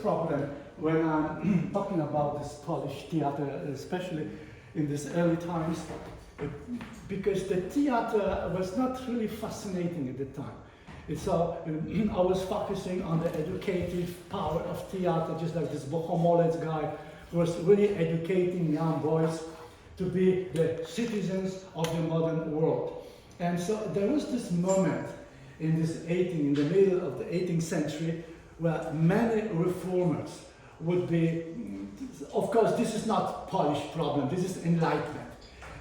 problem when I'm talking about this Polish theater, especially in these early times, because the theater was not really fascinating at the time. So I was focusing on the educative power of theater, just like this Bohomolec guy who was really educating young boys to be the citizens of the modern world. And so there was this moment in the middle of the 18th century, where many reformers would be, of course, this is not Polish problem, this is Enlightenment.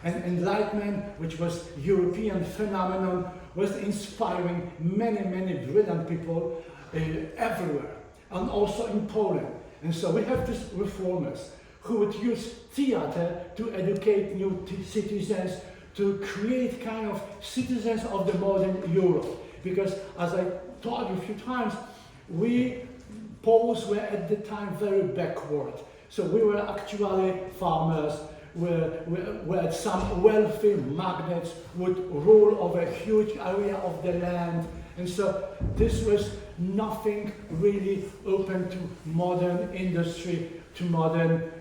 And Enlightenment, which was European phenomenon, was inspiring many, many brilliant people everywhere, and also in Poland. And so we have these reformers who would use theater to educate new citizens, to create kind of citizens of the modern Europe. Because, as I told you a few times, we Poles were at the time very backward. So we were actually farmers, where some wealthy magnates would rule over a huge area of the land. And so this was nothing really open to modern industry, to modern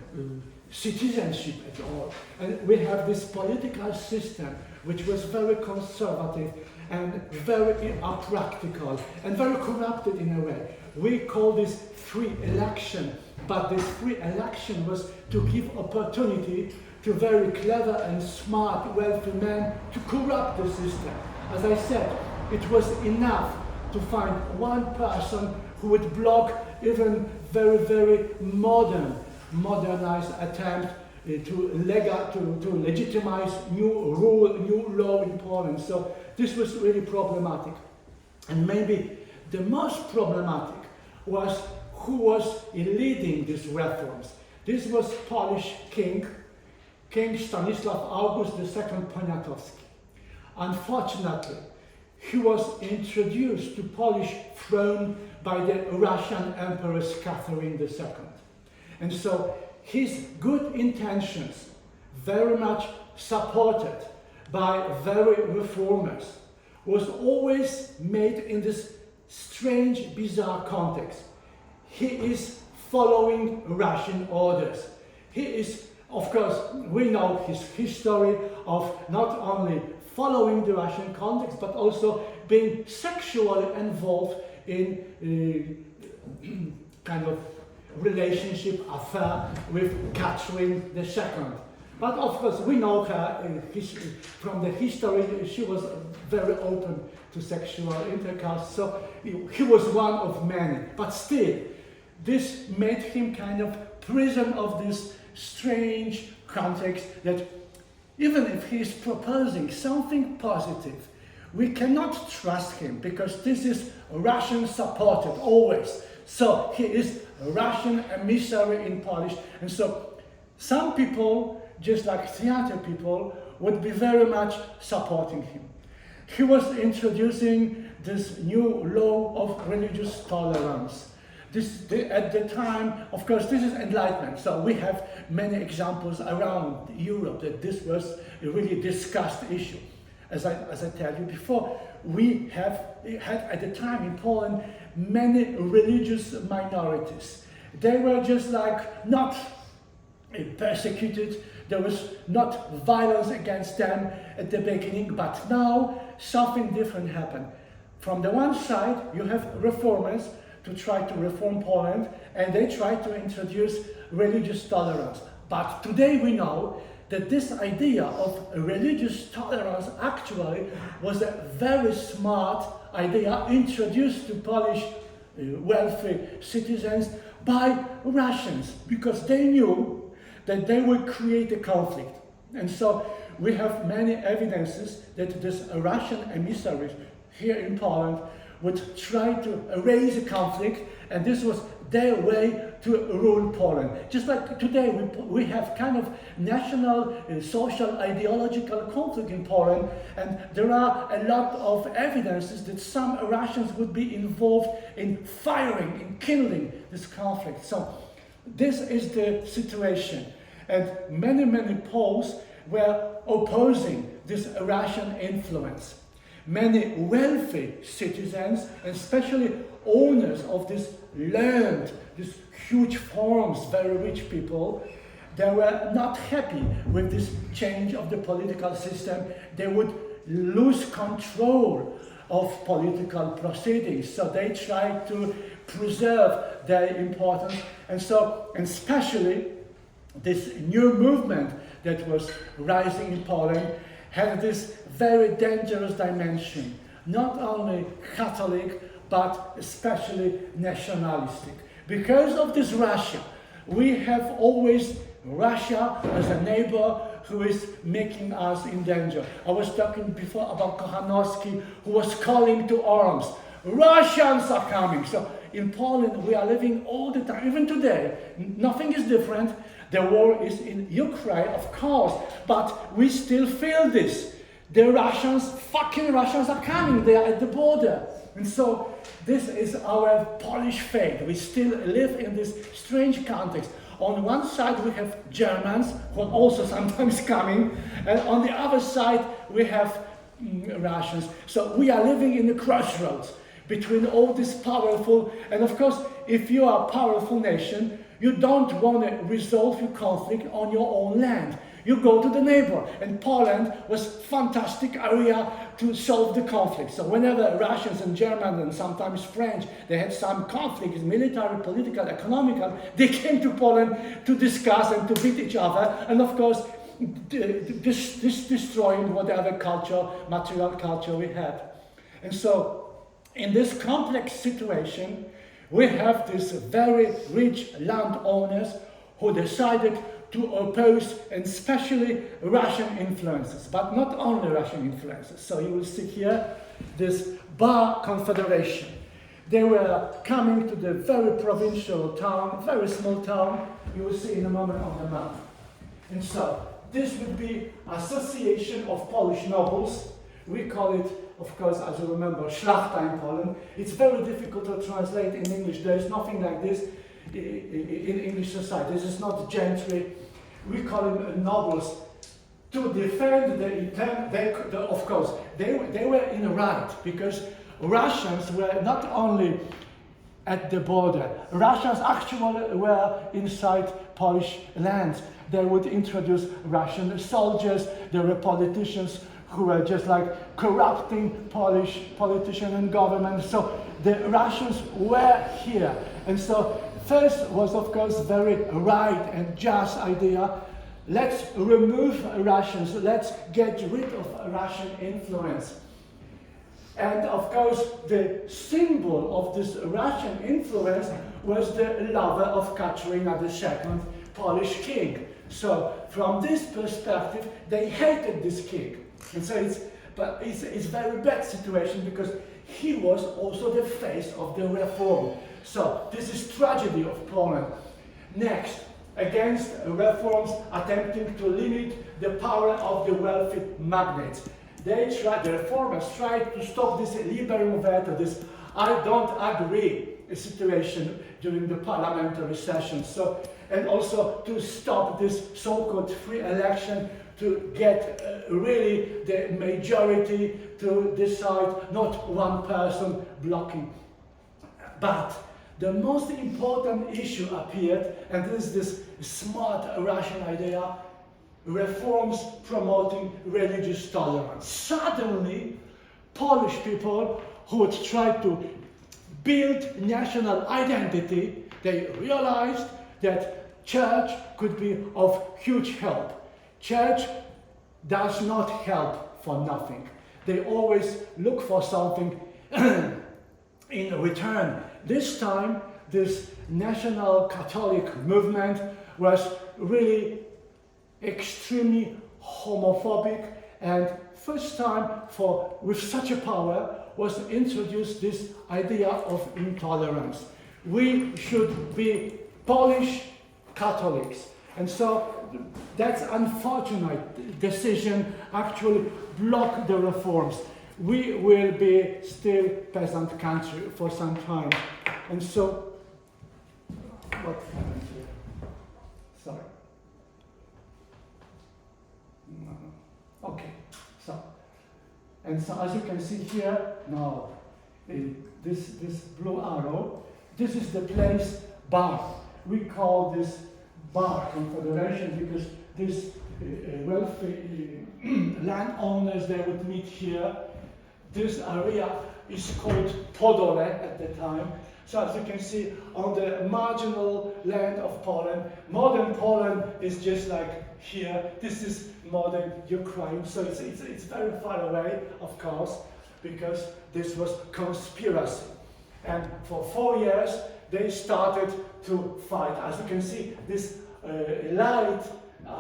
citizenship at all. And we have this political system which was very conservative and very impractical and very corrupted in a way. We call this free election, but this free election was to give opportunity to very clever and smart, wealthy men to corrupt the system. As I said, it was enough to find one person who would block even very, very modernized attempt to legitimize new rule, new law in Poland. So this was really problematic. And maybe the most problematic was who was leading these reforms. This was Polish King Stanisław August II Poniatowski. Unfortunately, he was introduced to Polish throne by the Russian Empress Catherine II. And so his good intentions, very much supported by very reformers, was always made in this strange, bizarre context. He is following Russian orders. He is, of course, we know his history of not only following the Russian context, but also being sexually involved in kind of relationship affair with Catherine II. But of course, we know her from the history. She was very open to sexual intercourse, so he was one of many. But still, this made him kind of prisoner of this strange context that even if he is proposing something positive, we cannot trust him because this is Russian supported always. So he is a Russian emissary in Polish. And so some people, just like theater people, would be very much supporting him. He was introducing this new law of religious tolerance. At the time, of course, this is Enlightenment, so we have many examples around Europe that this was a really discussed issue. As I tell you before, we had at the time in Poland many religious minorities. They were just like not persecuted, there was not violence against them at the beginning, but now something different happened. From the one side, you have reformers to try to reform Poland, and they try to introduce religious tolerance. But today we know that this idea of religious tolerance actually was a very smart idea introduced to Polish wealthy citizens by Russians, because they knew that they would create a conflict. And so we have many evidences that this Russian emissaries here in Poland would try to erase a conflict, and this was their way to rule Poland. Just like today, we have kind of national, social, ideological conflict in Poland, and there are a lot of evidences that some Russians would be involved in firing, in killing this conflict. So this is the situation, and many, many Poles were opposing this Russian influence. Many wealthy citizens, especially owners of these learned these huge forms, very rich people, they were not happy with this change of the political system. They would lose control of political proceedings. So they tried to preserve their importance. And so, and especially this new movement that was rising in Poland had this very dangerous dimension, not only Catholic, but especially nationalistic. Because of this Russia, we have always Russia as a neighbor who is making us in danger. I was talking before about Kochanowski, who was calling to arms. Russians are coming. So in Poland, we are living all the time, even today. Nothing is different. The war is in Ukraine, of course, but we still feel this. The Russians, fucking Russians are coming. They are at the border. And so this is our Polish fate. We still live in this strange context. On one side we have Germans, who are also sometimes coming, and on the other side we have Russians. So we are living in the crossroads between all this powerful, and of course, if you are a powerful nation, you don't want to resolve your conflict on your own land. You go to the neighbor, and Poland was a fantastic area to solve the conflict. So whenever Russians and Germans and sometimes French, they had some conflicts, military, political, economical, they came to Poland to discuss and to beat each other, and of course, destroying whatever culture, material culture we had. And so, in this complex situation, we have these very rich landowners who decided to oppose, and especially Russian influences, but not only Russian influences. So you will see here this Bar Confederation. They were coming to the very provincial town, very small town, you will see in a moment on the map. And so this would be Association of Polish Nobles. We call it, of course, as you remember, Szlachta in Poland. It's very difficult to translate in English. There is nothing like this in English society. This is not gentry. We call them nobles. To defend the intent, of course, they were in the right, because Russians were not only at the border. Russians actually were inside Polish lands. They would introduce Russian soldiers. There were politicians who were just like corrupting Polish politicians and government. So the Russians were here. And so first was, of course, very right and just idea. Let's remove Russians. Let's get rid of Russian influence. And of course, the symbol of this Russian influence was the lover of Katarina II, Polish king. So from this perspective, they hated this king. And so it's a very bad situation, because he was also the face of the reform. So this is tragedy of Poland. Next, against reforms attempting to limit the power of the wealthy magnates. The reformers tried to stop this liberum veto, this I don't agree situation during the parliamentary session. So, and also to stop this so-called free election, to get really the majority to decide, not one person blocking. But the most important issue appeared, and this is this smart Russian idea, reforms promoting religious tolerance. Suddenly, Polish people who would try to build national identity, they realized that church could be of huge help. Church does not help for nothing. They always look for something in return. This time, this national Catholic movement was really extremely homophobic, and first time with such a power was introduced this idea of intolerance. We should be Polish Catholics. And so that's unfortunate decision actually blocked the reforms. We will be still peasant country for some time. And so, what happened here? Sorry. No. Okay, so, and so as you can see here, now, this blue arrow, this is the place bar. We call this bar confederation because these wealthy landowners, they would meet here. This area is called Podole at the time. So as you can see, on the marginal land of Poland, modern Poland is just like here. This is modern Ukraine, so it's very far away, of course, because this was conspiracy. And for 4 years, they started to fight. As you can see, these light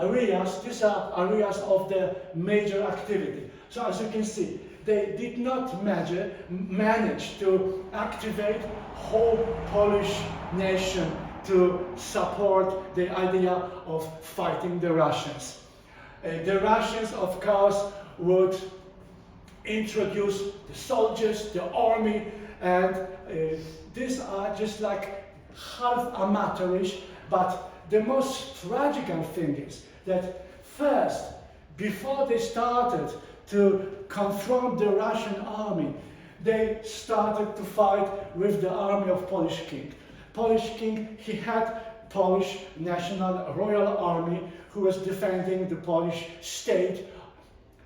areas, these are areas of the major activity. So as you can see, they did not manage to activate whole Polish nation to support the idea of fighting the Russians. The Russians, of course, would introduce the soldiers, the army, and these are just like half amateurish, but the most tragic thing is that first, before they started to confront the Russian army, they started to fight with the army of Polish king. Polish king, he had Polish National Royal Army who was defending the Polish state,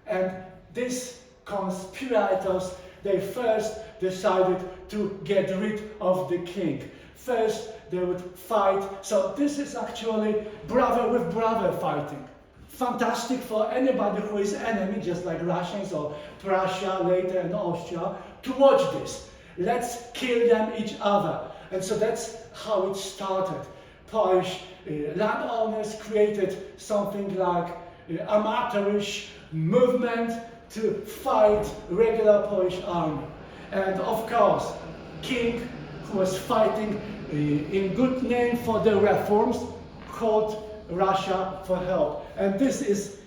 and these conspirators, they first decided to get rid of the king. First, they would fight. So this is actually brother with brother fighting. Fantastic for anybody who is enemy, just like Russians or Prussia later and Austria, to watch this. Let's kill them each other. And so that's how it started. Polish landowners created something like amateurish movement to fight regular Polish army. And of course, king who was fighting in good name for the reforms called Russia for help. And this is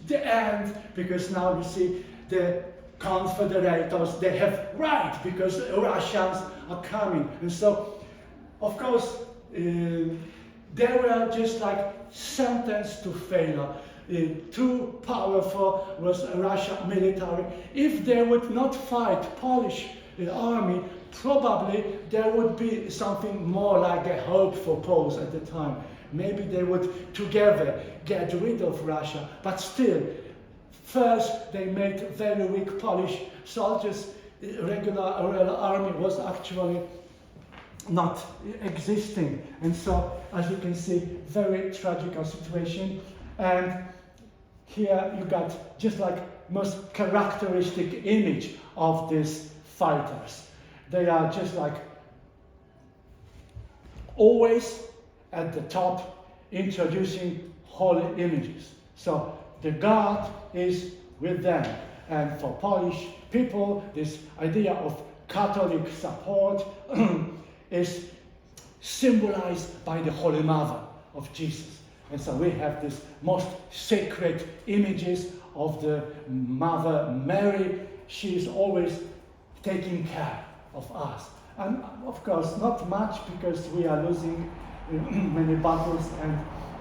the end, because now you see the confederators, they have right because Russians are coming. And so, of course, they were just like sentenced to failure. Too powerful was Russia military. If they would not fight Polish army, probably there would be something more like a hope for Poles at the time. Maybe they would together get rid of Russia, but still, first they made very weak Polish soldiers. Regular Royal Army was actually not existing, and so, as you can see, very tragic situation. And here you got just like most characteristic image of these fighters. They are just like always at the top, introducing holy images. So the God is with them. And for Polish people, this idea of Catholic support is symbolized by the Holy Mother of Jesus. And so we have this most sacred images of the Mother Mary. She is always taking care of us. And of course, not much, because we are losing many battles, and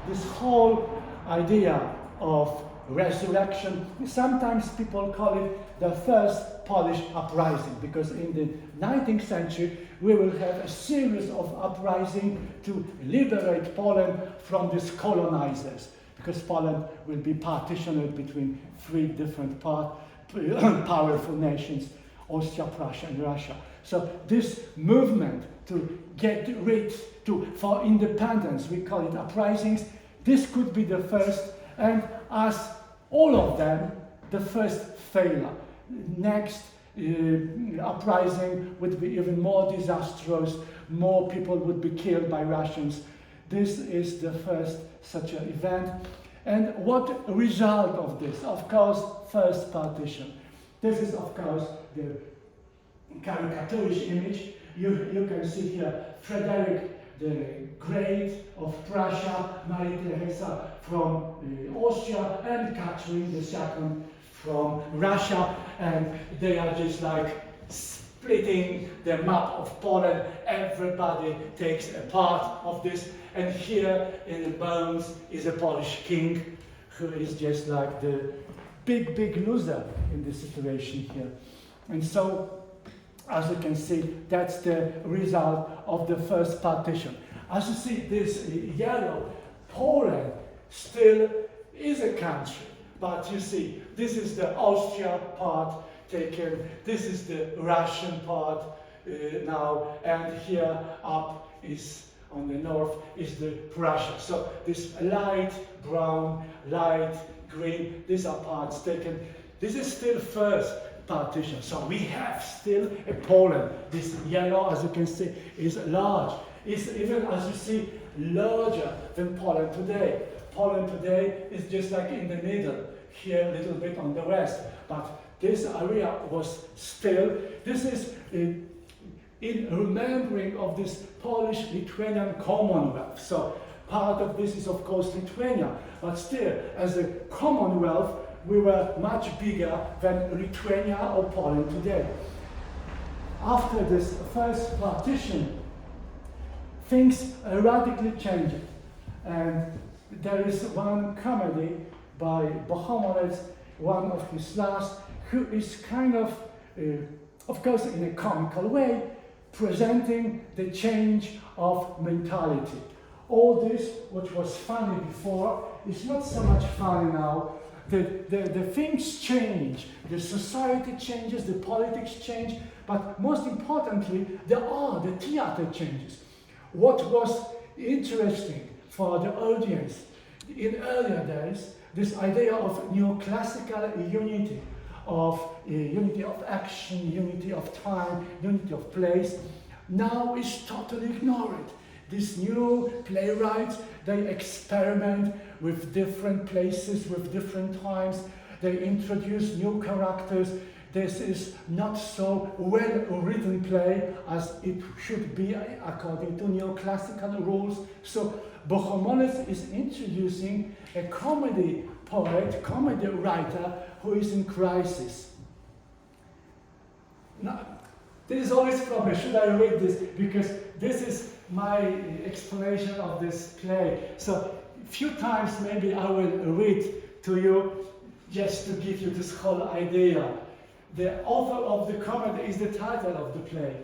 this whole idea of resurrection, sometimes people call it the first Polish uprising, because in the 19th century we will have a series of uprisings to liberate Poland from these colonizers, because Poland will be partitioned between three different powerful nations, Austria, Prussia, and Russia. So this movement to get rid, for independence, we call it uprisings, this could be the first, and as all of them, the first failure. Next uprising would be even more disastrous, more people would be killed by Russians. This is the first such an event. And what result of this? Of course, first partition. This is, of course, the caricaturish image. You can see here Frederick the Great of Prussia, Maria Theresa from Austria, and Catherine II from Russia, and they are just like splitting the map of Poland. Everybody takes a part of this, and here in the bones is a Polish king who is just like the big loser in this situation here. And so As you can see, that's the result of the first partition. As you see, this yellow, Poland still is a country, but you see, this is the Austria part taken, this is the Russian part now, and here up is, on the north, is the Russia. So this light brown, light green, these are parts taken. This is still first partition. So we have still a Poland. This yellow, as you can see, is large. It's even, as you see, larger than Poland today. Poland today is just like in the middle, here a little bit on the west. But this area was still, this is in remembering of this Polish-Lithuanian Commonwealth. So part of this is of course Lithuania, but still as a Commonwealth we were much bigger than Lithuania or Poland today. After this first partition, things radically changed. And there is one comedy by Bohomolec, one of his last, who is kind of course in a comical way, presenting the change of mentality. All this, which was funny before, is not so much funny now. The things change, the society changes, the politics change, but most importantly, the art, the theater changes. What was interesting for the audience in earlier days, this idea of neoclassical unity of action, unity of time, unity of place, now is totally ignored. These new playwrights, they experiment with different places, with different times. They introduce new characters. This is not so well-written play as it should be according to neoclassical rules. So Bohomolec is introducing a comedy poet, comedy writer who is in crisis. Now, this is always a problem. Should I read this? Because this is my explanation of this play. So a few times maybe I will read to you just to give you this whole idea. The author of the comedy is the title of the play.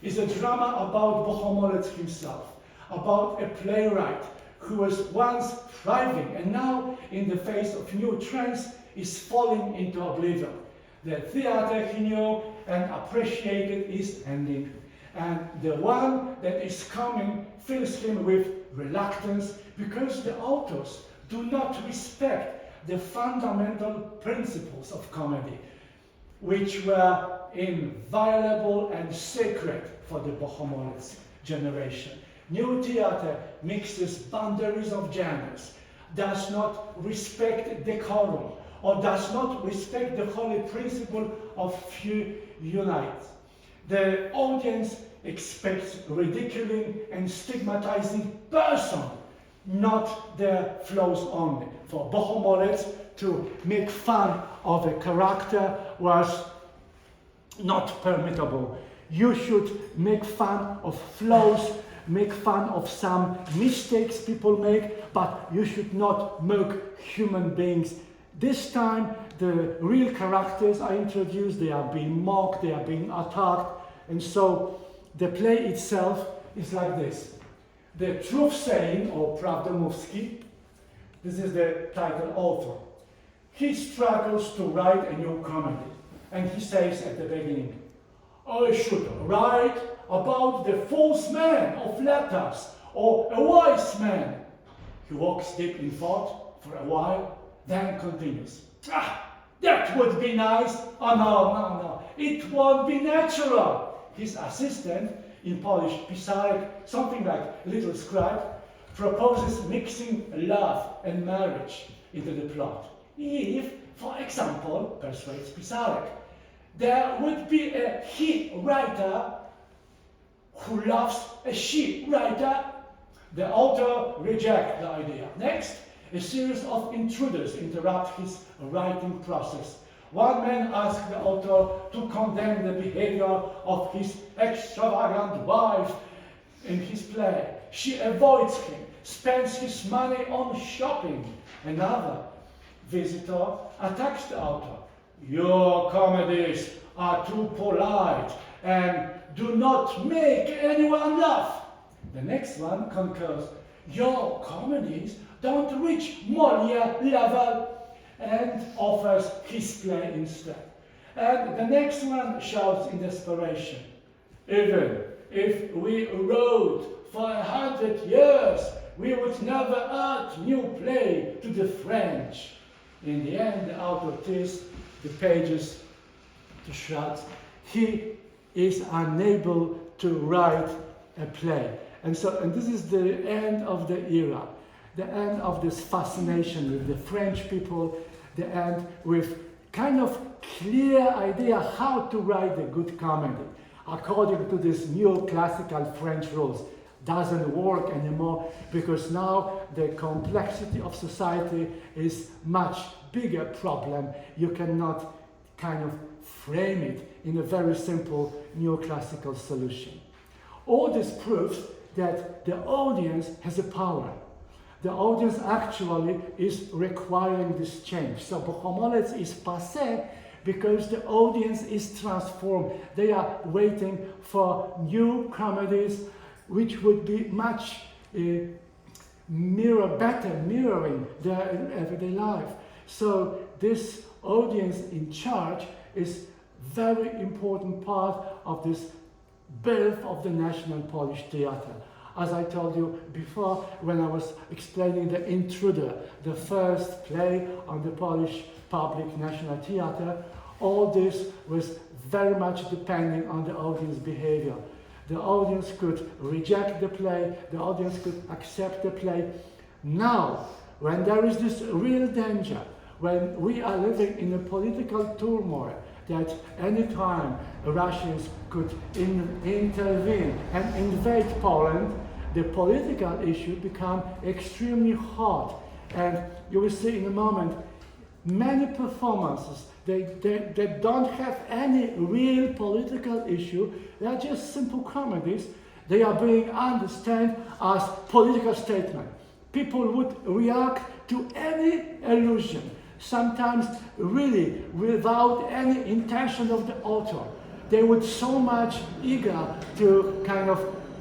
It's a drama about Bohomolec himself, about a playwright who was once thriving and now in the face of new trends is falling into oblivion. The theater he knew and appreciated is ending. And the one that is coming fills him with reluctance because the authors do not respect the fundamental principles of comedy, which were inviolable and sacred for the Bohomolec generation. New theater mixes boundaries of genres, does not respect decorum, or does not respect the holy principle of few unite. The audience expects ridiculing and stigmatizing person, not their flaws only. For Bohomolec to make fun of a character was not permissible. You should make fun of flaws, make fun of some mistakes people make, but you should not mock human beings. This time the real characters are introduced, they are being mocked, they are being attacked, and so the play itself is like this. The truth saying, or Prawdomówski, this is the title author. He struggles to write a new comedy, and he says at the beginning, I should write about the false man of letters, or a wise man. He walks deep in thought for a while, then continues. That would be nice. Oh no, it won't be natural. His assistant, in Polish pisarek, something like little scribe, proposes mixing love and marriage into the plot. If, for example, persuades pisarek, there would be a he writer who loves a she writer, the author rejects the idea. Next, a series of intruders interrupt his writing process. One man asks the author to condemn the behavior of his extravagant wife in his play. She avoids him, spends his money on shopping. Another visitor attacks the author. Your comedies are too polite and do not make anyone laugh. The next one concurs, your comedies don't reach Molière level, and offers his play instead. And the next one shouts in desperation, even if we wrote for 100 years, we would never add new play to the French. In the end, out of this, the pages to shreds, he is unable to write a play. And this is the end of the era, the end of this fascination with the French people, the end with kind of clear idea how to write a good comedy. According to this new classical French rules, doesn't work anymore because now the complexity of society is much bigger problem. You cannot kind of frame it in a very simple neoclassical solution. All this proves that the audience has a power. The audience actually is requiring this change. So Bohomolec is passé because the audience is transformed. They are waiting for new comedies which would be much better mirroring their everyday life. So this audience in charge is very important part of this birth of the National Polish Theatre. As I told you before, when I was explaining The Intruder, the first play on the Polish Public National Theatre, all this was very much depending on the audience behavior. The audience could reject the play, the audience could accept the play. Now, when there is this real danger, when we are living in a political turmoil, that any time Russians could intervene and invade Poland, the political issue become extremely hot. And you will see in a moment, many performances, they don't have any real political issue, they are just simple comedies. They are being understood as political statement. People would react to any allusion, sometimes really without any intention of the author. They would so much eager to kind of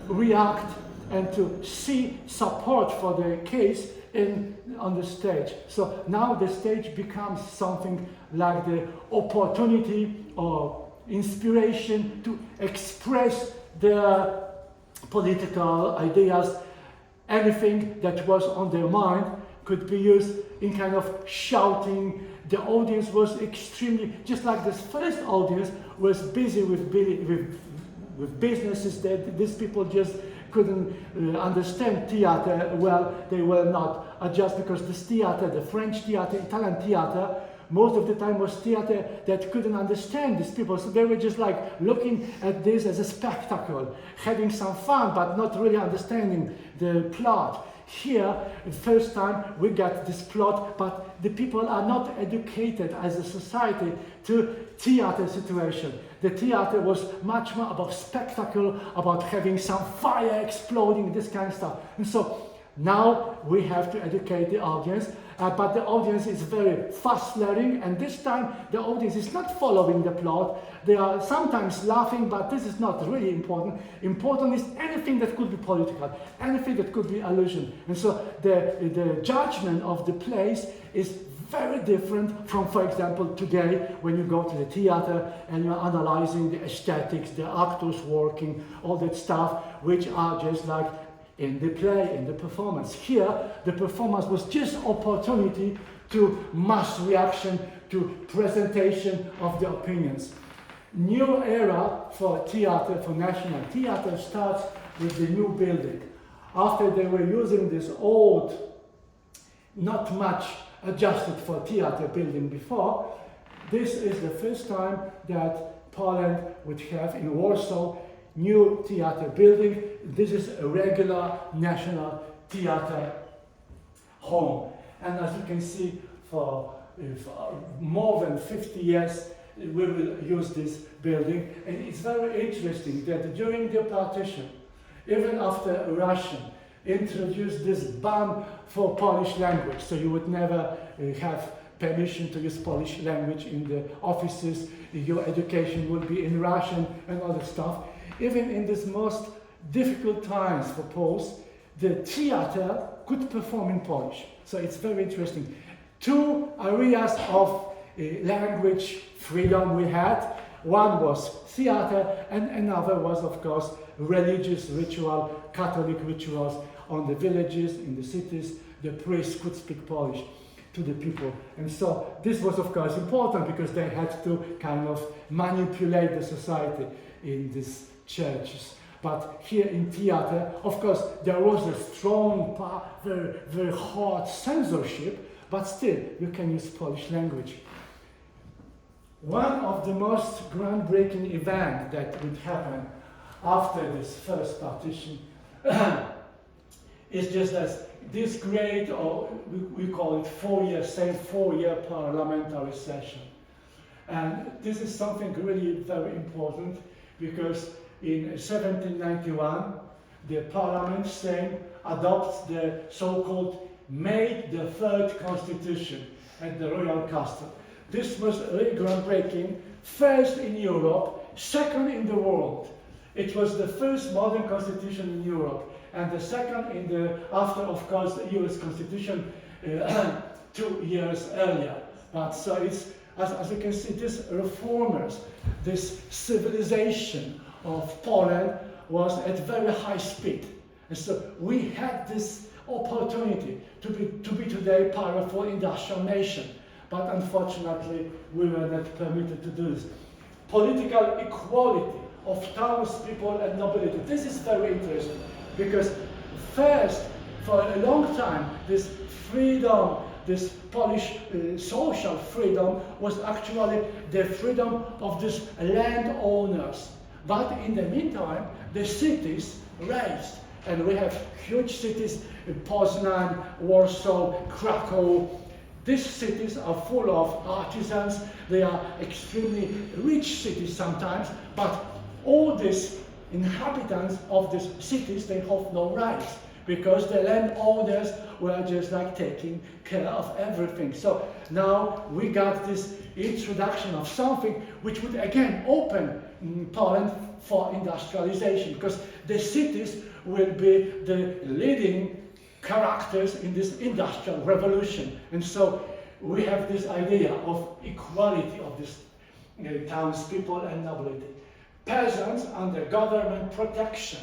react and to see support for their case on the stage. So now the stage becomes something like the opportunity or inspiration to express their political ideas. Anything that was on their mind could be used in kind of shouting. The audience was extremely, just like this first audience was busy with businesses that these people just couldn't understand theater well. They were not, just because this theater, the French theater, Italian theater, most of the time was theater that couldn't understand these people. So they were just like looking at this as a spectacle, having some fun, but not really understanding the plot. Here, the first time we got this plot, but the people are not educated as a society to theater situation. The theater was much more about spectacle, about having some fire exploding, this kind of stuff. And so now we have to educate the audience, but the audience is very fast learning, and this time the audience is not following the plot. They are sometimes laughing, but this is not really important. Important is anything that could be political, anything that could be allusion. And so the judgment of the plays is very different from, for example, today when you go to the theater and you're analyzing the aesthetics, the actors working, all that stuff, which are just like in the play, in the performance. Here, the performance was just opportunity to mass reaction, to presentation of the opinions. New era for theater, for national theater, starts with the new building. After they were using this old, not much adjusted for theater building before, this is the first time that Poland would have in Warsaw new theater building. This is a regular national theater home. And as you can see, for more than 50 years, we will use this building. And it's very interesting that during the partition, even after Russian introduced this ban for Polish language, so you would never have permission to use Polish language in the offices, your education will be in Russian and other stuff. Even in these most difficult times for Poles, the theater could perform in Polish. So it's very interesting. Two areas of language freedom we had. One was theater, and another was, of course, religious ritual, Catholic rituals on the villages, in the cities. The priests could speak Polish to the people. And so this was, of course, important because they had to kind of manipulate the society in these churches. But here in theater, of course, there was a strong, very, very hard censorship, but still, you can use Polish language. One of the most groundbreaking events that would happen after this first partition is just as this great, or we call it four-year parliamentary session. And this is something really very important because in 1791, the Parliament Sejm adopts the so-called May the 3rd Constitution at the Royal Castle. This was really groundbreaking, first in Europe, second in the world. It was the first modern constitution in Europe, and the second in the, after, of course, the US Constitution 2 years earlier. But so it's, as you can see, these reformers, this civilization of Poland was at very high speed. And so we had this opportunity to be today a powerful industrial nation. But unfortunately, we were not permitted to do this. Political equality of townspeople and nobility. This is very interesting because first, for a long time, this freedom, this Polish social freedom was actually the freedom of these landowners. But in the meantime, the cities raised. And we have huge cities, Poznan, Warsaw, Krakow. These cities are full of artisans. They are extremely rich cities sometimes, but all these inhabitants of these cities, they have no rights because the landowners were just like taking care of everything. So now we got this introduction of something which would again open Poland for industrialization, because the cities will be the leading characters in this industrial revolution. And so we have this idea of equality of these townspeople and nobility. Peasants under government protection.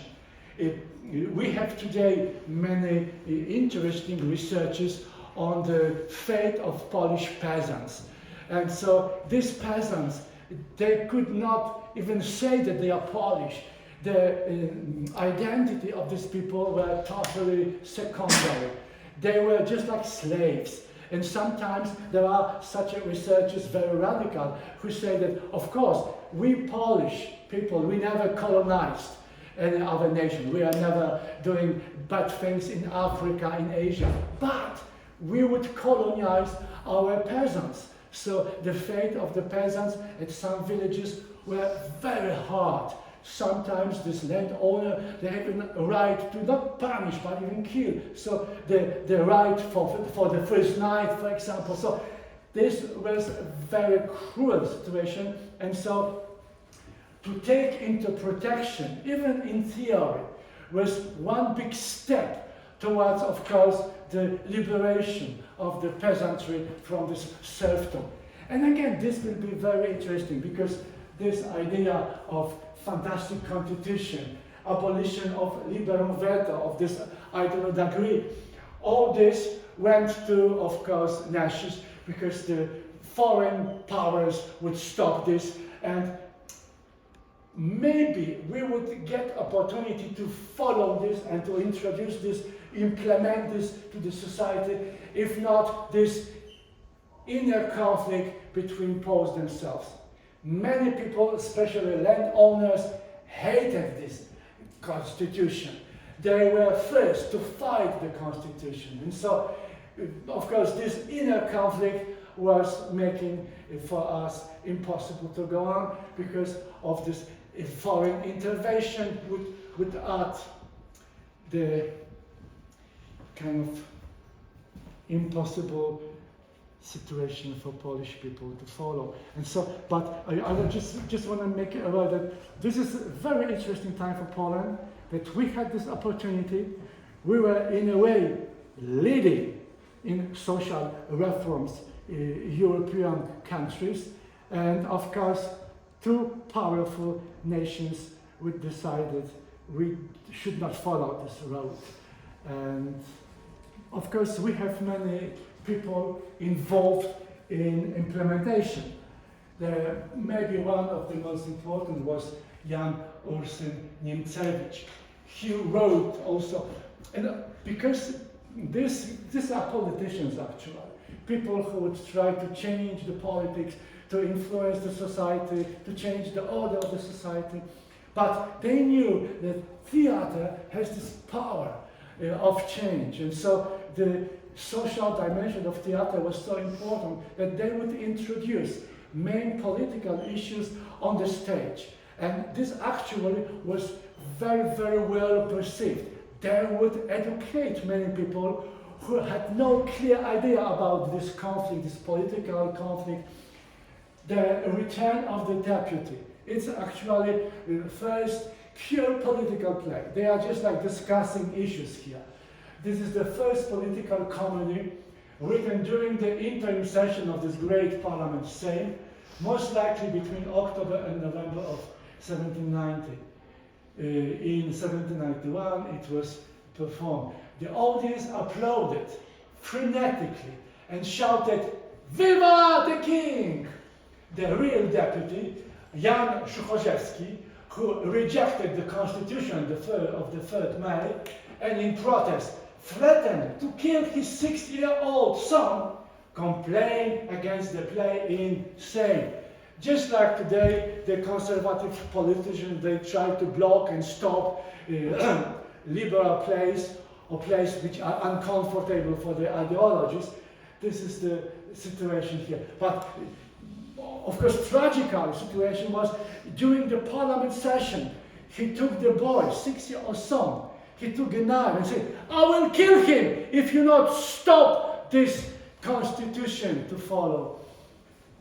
We have today many interesting researches on the fate of Polish peasants. And so these peasants, they could not even say that they are Polish. The identity of these people were totally secondary. They were just like slaves. And sometimes there are such researchers, very radical, who say that, of course, we Polish people, we never colonized any other nation. We are never doing bad things in Africa, in Asia. But we would colonize our peasants. So the fate of the peasants at some villages were very hard. Sometimes this landowner, they have a right to not punish, but even kill. So the right for the first night, for example. So this was a very cruel situation. And so to take into protection, even in theory, was one big step towards, of course, the liberation of the peasantry from this serfdom. And again, this will be very interesting because this idea of fantastic constitution, abolition of liberum veto, of this I do not agree, all this went to, of course, Nazis, because the foreign powers would stop this, and maybe we would get opportunity to follow this and to introduce this, implement this to the society, if not this inner conflict between Poles themselves. Many people, especially landowners, hated this constitution. They were first to fight the constitution. And so, of course, this inner conflict was making it for us impossible to go on because of this foreign intervention would add the kind of impossible situation for Polish people to follow. And so, but I just want to make it aware that this is a very interesting time for Poland, that we had this opportunity. We were in a way leading in social reforms in European countries, and of course two powerful nations we decided we should not follow this road. And of course we have many people involved in implementation. Maybe one of the most important was Jan Ursyn Niemcewicz. He wrote also, and because these are politicians actually, people who would try to change the politics, to influence the society, to change the order of the society. But they knew that theater has this power of change. And so the social dimension of theater was so important that they would introduce main political issues on the stage. And this actually was very, very well perceived. They would educate many people who had no clear idea about this conflict, this political conflict. The return of the deputy. It's actually the first pure political play. They are just like discussing issues here. This is the first political comedy written during the interim session of this great parliament Sejm, most likely between October and November of 1790. In 1791 it was performed. The audience applauded frenetically and shouted, "Viva the King!" The real deputy, Jan Szuchorzewski, who rejected the constitution of the 3rd May, and in protest threatened to kill his 6-year-old son, complained against the play in Sejm. Just like today, the conservative politicians, they try to block and stop liberal plays or plays which are uncomfortable for the ideologies. This is the situation here. But of course, tragical situation was during the parliament session. He took the boy, 6-year-old son. He took a knife and said, "I will kill him if you not stop this constitution to follow."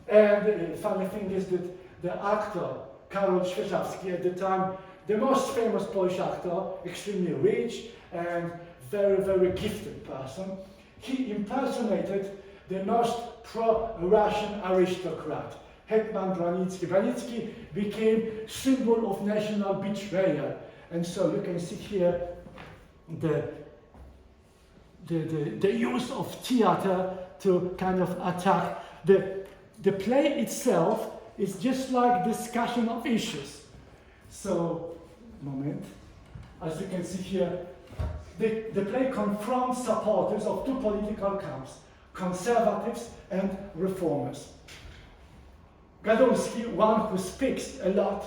And the funny thing is that the actor, Karol Świeżawski, at the time, the most famous Polish actor, extremely rich and very, very gifted person, he impersonated the most pro-Russian aristocrat, Hetman Branicki. Branicki became symbol of national betrayal. And so you can see here the use of theater to kind of attack. The play itself is just like discussion of issues. So, moment, as you can see here, the play confronts supporters of two political camps, conservatives and reformers. Gadulski, one who speaks a lot,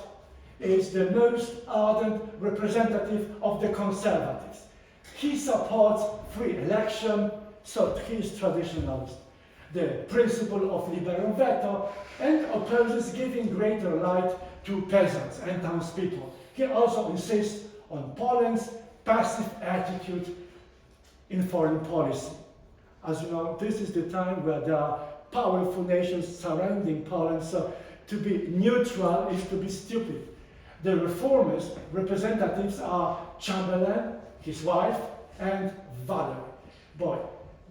is the most ardent representative of the conservatives. He supports free election, so he is traditionalist. The principle of liberum veto, and opposes giving greater right to peasants and townspeople. He also insists on Poland's passive attitude in foreign policy. As you know, this is the time where there are powerful nations surrounding Poland, so to be neutral is to be stupid. The reformers' representatives are Chamberlain, his wife, and Valery,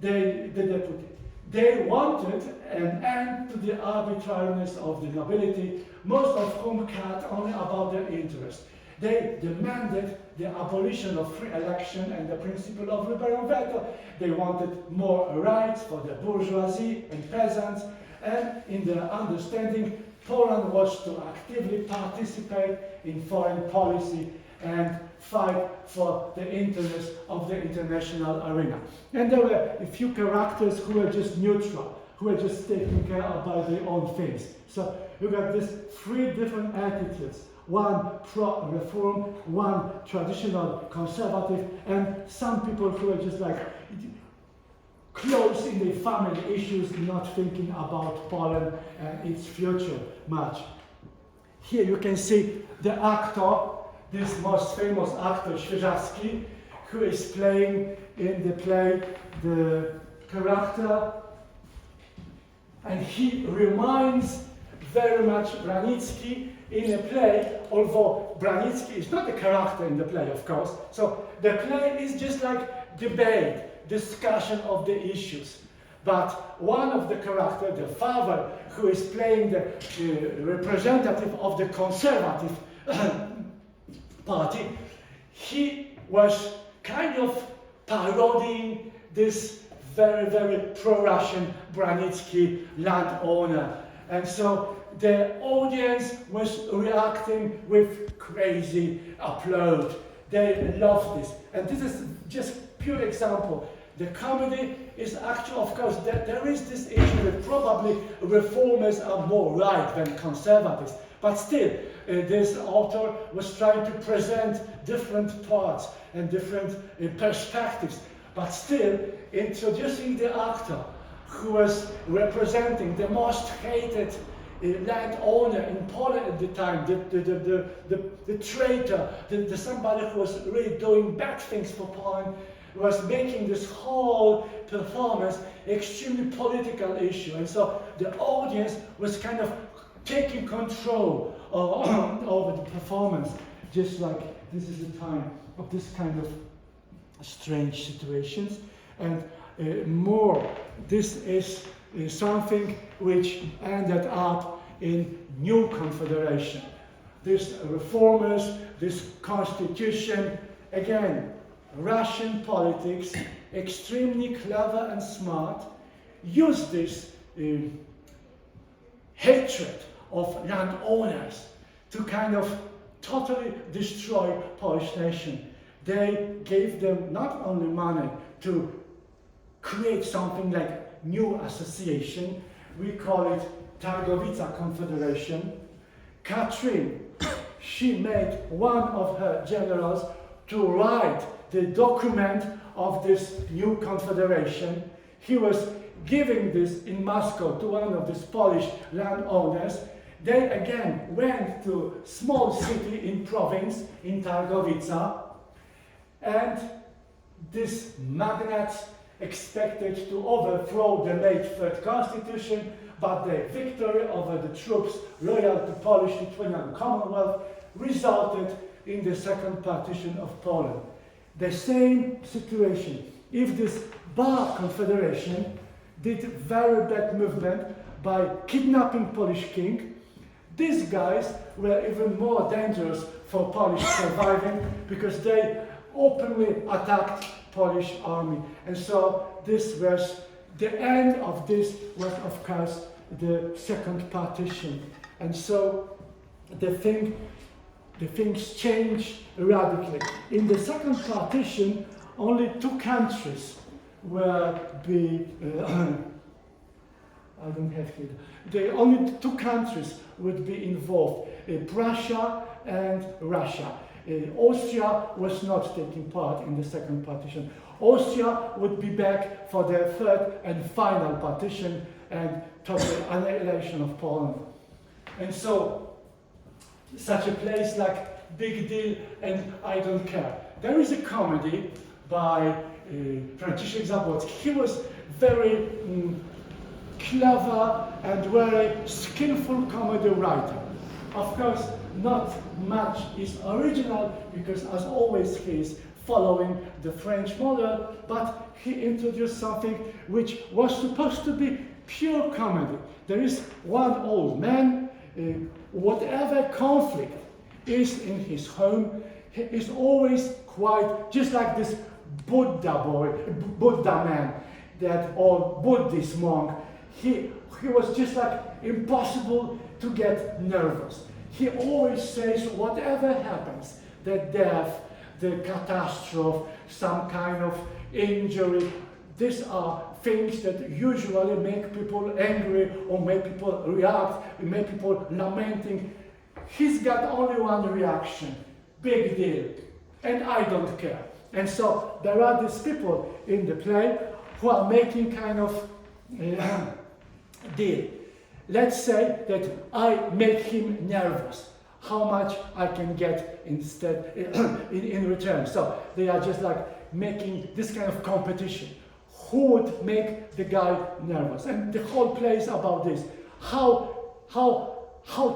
the deputy. They wanted an end to the arbitrariness of the nobility, most of whom cared only about their interest. They demanded the abolition of free election and the principle of liberum veto. They wanted more rights for the bourgeoisie and peasants, and in their understanding, Poland was to actively participate in foreign policy and fight for the interests of the international arena. And there were a few characters who were just neutral, who were just taking care about their own things. So you got these three different attitudes. One pro-reform, one traditional conservative, and some people who are just like close in their family issues, not thinking about Poland and its future much. Here you can see the actor, this most famous actor, Świeżawski, who is playing in the play the character And he reminds very much Branitzky in a play, although Branitzky is not a character in the play, of course. So the play is just like debate, discussion of the issues. But one of the characters, the father, who is playing the representative of the conservative party, he was kind of parodying this very, very pro-Russian Branitzky landowner. And so the audience was reacting with crazy applause. They loved this. And this is just pure example. The comedy is actually, of course, there is this issue that probably reformers are more right than conservatives. But still, this author was trying to present different parts and different perspectives. But still, introducing the actor who was representing the most hated landowner in Poland at the time, the traitor, somebody who was really doing bad things for Poland, was making this whole performance extremely political issue. And so the audience was kind of taking control over the performance, just like this is the time of this kind of strange situations. And more, this is something which ended up in new confederation. This reformers, this constitution, again, Russian politics, extremely clever and smart, use this hatred of landowners to kind of totally destroy Polish nation. They gave them not only money to create something like new association, we call it Targowica Confederation. Katrin, she made one of her generals to write the document of this new confederation. He was giving this in Moscow to one of these Polish landowners. They again went to small city in province, in Targowica, and these magnates expected to overthrow the late Third Constitution, but the victory over the troops loyal to Polish-Lithuanian Commonwealth resulted in the second partition of Poland. The same situation. If this Bar Confederation did very bad movement by kidnapping Polish king, these guys were even more dangerous for Polish surviving because they openly attacked Polish army. And so this was, the end of this was of course the second partition. And so the things changed radically. In the second partition, only two countries were only two countries would be involved, Prussia and Russia. Austria was not taking part in the second partition. Austria would be back for their third and final partition and total annihilation of Poland. And so, such a place like Big Deal and I Don't Care. There is a comedy by Franciszek Zabłocki. He was very clever and very skillful comedy writer. Of course, not much is original because, as always, he is following the French model, but he introduced something which was supposed to be pure comedy. There is one old man, whatever conflict is in his home, he is always quite, just like this Buddha man, or Buddhist monk, he was just like impossible to get nervous. He always says whatever happens, the death, the catastrophe, some kind of injury, these are things that usually make people angry or make people react, make people lamenting. He's got only one reaction, big deal, and I don't care. And so there are these people in the play who are making kind of deal. Let's say that I make him nervous. How much I can get instead in return. So they are just like making this kind of competition. who would make the guy nervous. And the whole play is about this, how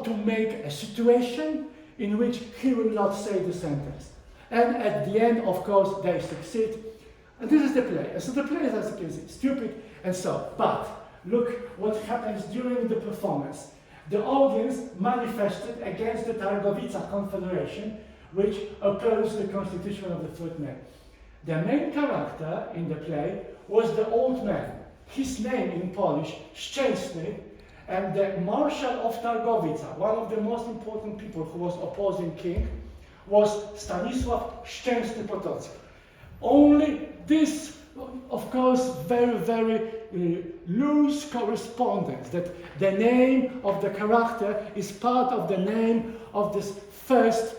to make a situation in which he will not say the sentence. And at the end, of course, they succeed. And this is the play. And so the play is, as you can see, stupid and so. But look what happens during the performance. The audience manifested against the Targowica Confederation, which opposed the constitution of the Third Man. The main character in the play was the old man. His name in Polish, Szczęsny, and the Marshal of Targowica, one of the most important people who was opposing king, was Stanisław Szczęsny Potocki. Only this, of course, very loose correspondence, that the name of the character is part of the name of this first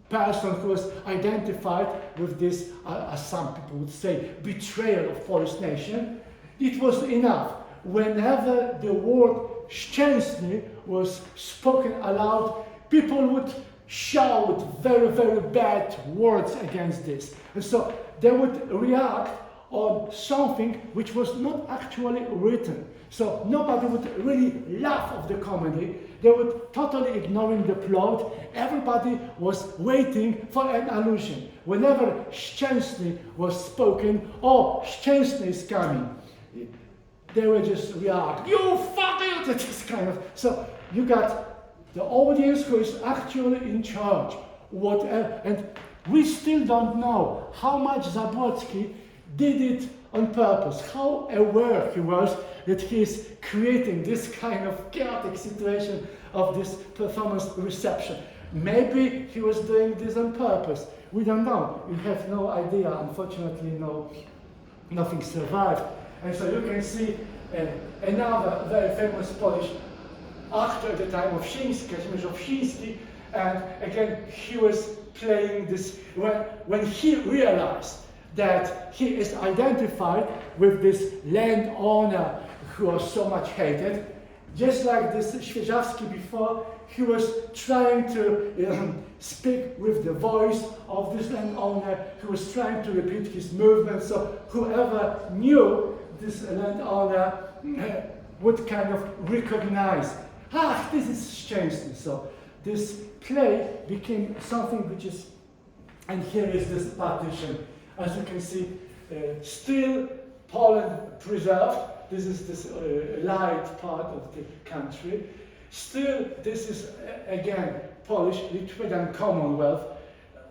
person who was identified with this, as some people would say, betrayal of Polish nation. It was enough. Whenever the word Szczęsny was spoken aloud, people would shout very bad words against this. And so they would react on something which was not actually written. So nobody would really laugh of the comedy. They would totally ignoring the plot. Everybody was waiting for an allusion. Whenever Szczęsny was spoken, oh, Szczęsny is coming, they would just react, you fucking, this kind of. So you got the audience who is actually in charge, whatever, and we still don't know how much Zabłocki did it on purpose, how aware he was that he is creating this kind of chaotic situation of this performance reception. Maybe he was doing this on purpose. We don't know. We have no idea. Unfortunately, nothing survived. And so you can see another very famous Polish actor at the time of Mirosław, and again he was playing this when he realized that he is identified with this landowner who was so much hated. Just like this Świeżawski before, he was trying to speak with the voice of this landowner. He was trying to repeat his movements, so whoever knew this landowner would kind of recognize, this is Szczęsny. So this play became something which is, and here is this partition. As you can see, still Poland preserved. This is this light part of the country. Still, this is, again, Polish-Lithuanian Commonwealth.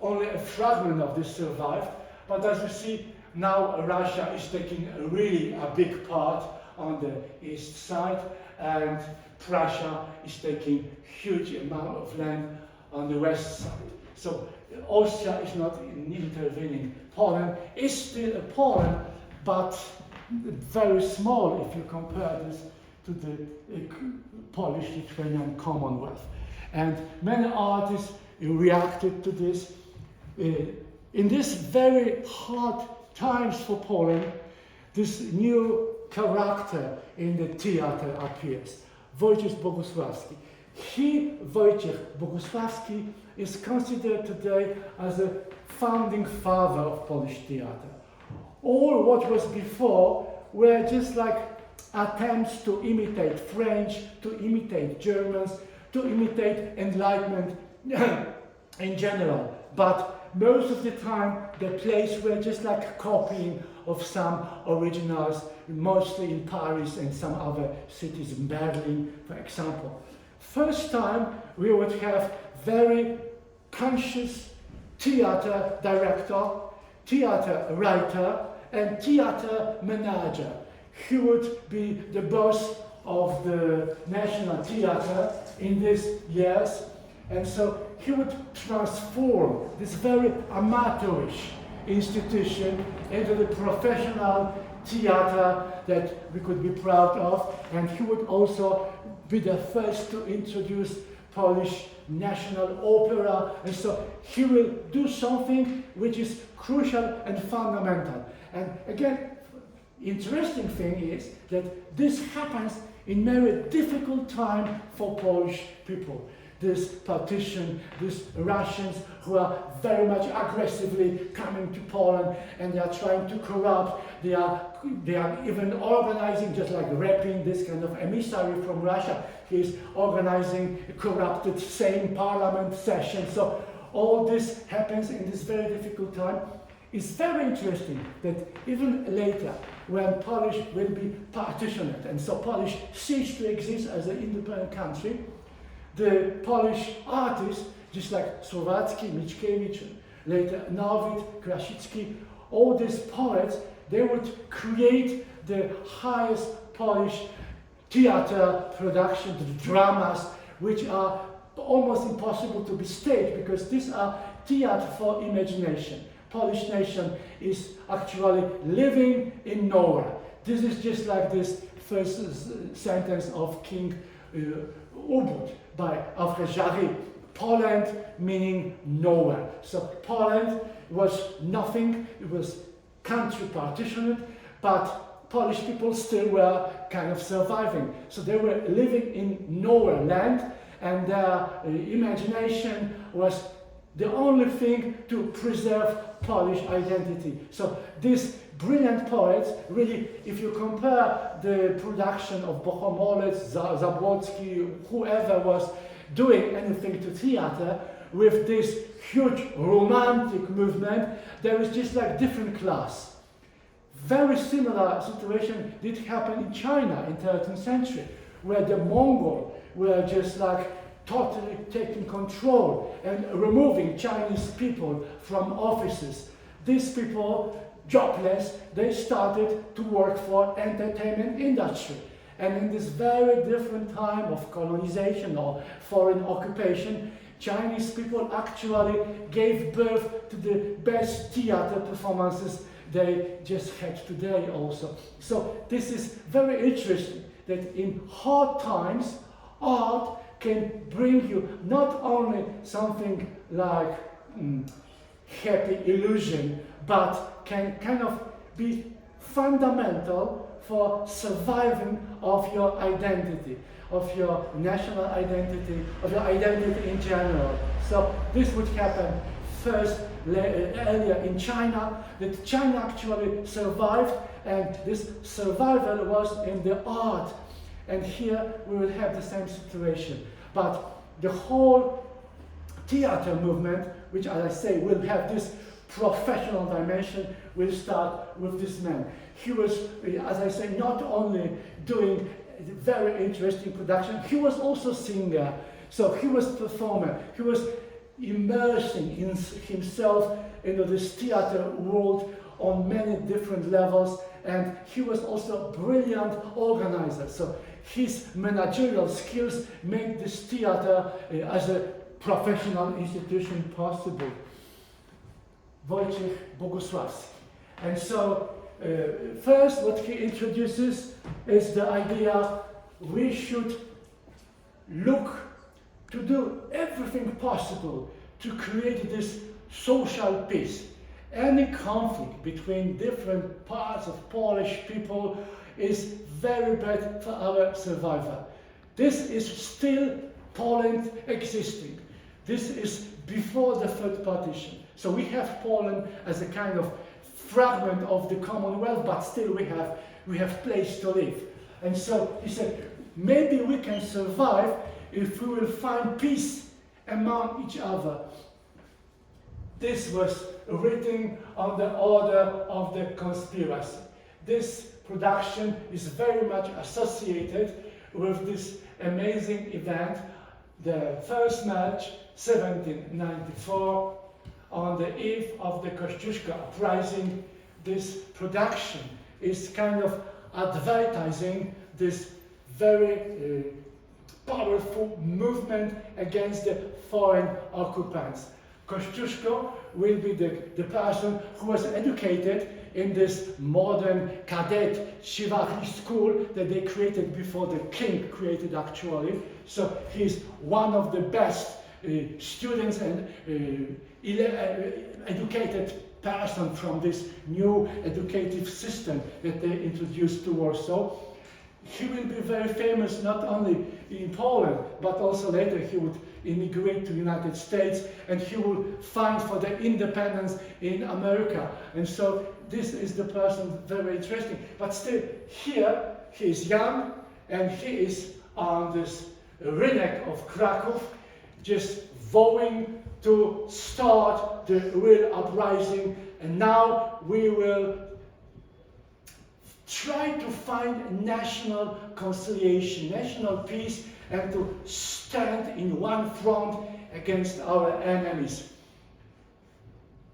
Only a fragment of this survived. But as you see, now Russia is taking really a big part on the east side, and Prussia is taking huge amount of land on the west side. So Austria is not intervening. Poland is still a Poland, but very small if you compare this to the Polish-Lithuanian Commonwealth. And many artists reacted to this. In this very hard times for Poland, this new character in the theater appears, Wojciech Bogusławski. Wojciech Bogusławski is considered today as a founding father of Polish theater. All what was before were just like attempts to imitate French, to imitate Germans, to imitate Enlightenment in general. But most of the time, the plays were just like copying of some originals, mostly in Paris and some other cities, in Berlin, for example. First time, we would have very conscious theater director, theater writer, and theater manager. He would be the boss of the National Theatre in these years, and so he would transform this very amateurish institution into the professional theater that we could be proud of, and he would also be the first to introduce Polish national opera, and so he will do something which is crucial and fundamental. And again, interesting thing is that this happens in very difficult time for Polish people. this partition, these Russians who are very much aggressively coming to Poland, and they are trying to corrupt. They are even organizing, just like Repin, this kind of emissary from Russia. He is organizing a corrupted Sejm parliament session. So all this happens in this very difficult time. It's very interesting that even later, when Polish will be partitioned, and so Polish ceased to exist as an independent country, the Polish artists, just like Słowacki, Mickiewicz, later Novid, Krasicki, all these poets, they would create the highest Polish theater production, the dramas, which are almost impossible to be staged, because these are theater for imagination. Polish nation is actually living in nowhere. This is just like this first sentence of King Ubud by Alfred Jarry. Poland meaning nowhere. So Poland was nothing, it was country partitioned, but Polish people still were kind of surviving. So they were living in nowhere land, and their imagination was the only thing to preserve Polish identity. So these brilliant poets, really, if you compare the production of Bohomolec, Zabłocki, whoever was doing anything to theater, with this huge romantic movement, there is just like different class. Very similar situation did happen in China in 13th century, where the Mongol were just like totally taking control and removing Chinese people from offices. These people, jobless, they started to work for entertainment industry. And in this very different time of colonization or foreign occupation, Chinese people actually gave birth to the best theater performances they just had today also. So this is very interesting, that in hard times, art can bring you not only something like happy illusion, but can kind of be fundamental for surviving of your identity, of your national identity, of your identity in general. So this would happen first earlier in China, that China actually survived, and this survival was in the art. And here we will have the same situation. But the whole theater movement, which, as I say, will have this professional dimension, will start with this man. He was, as I say, not only doing very interesting production, he was also singer. So he was performer. He was immersing in himself into this theater world on many different levels, and he was also a brilliant organizer. So his managerial skills made this theater as a professional institution possible. Wojciech Bogusławski. And so first what he introduces is the idea we should look to do everything possible to create this social peace. Any conflict between different parts of Polish people is very bad for our survival. This is still Poland existing. This is before the third partition. So we have Poland as a kind of fragment of the Commonwealth, but still we have place to live. And so he said, maybe we can survive if we will find peace among each other. This was written on the order of the conspiracy. This production is very much associated with this amazing event, the 1st March 1794, on the eve of the Kościuszko uprising. This production is kind of advertising this very powerful movement against the foreign occupants. Kościuszko will be the person who was educated in this modern cadet chivalry school that they created before the king created actually. So he's one of the best students and educated person from this new educative system that they introduced to Warsaw. He will be very famous not only in Poland, but also later he would immigrate to the United States, and he will fight for the independence in America. And so this is the person very interesting. But still, here he is young, and he is on this rynek of Krakow, just vowing to start the real uprising. And now we will try to find national conciliation, national peace, and to stand in one front against our enemies.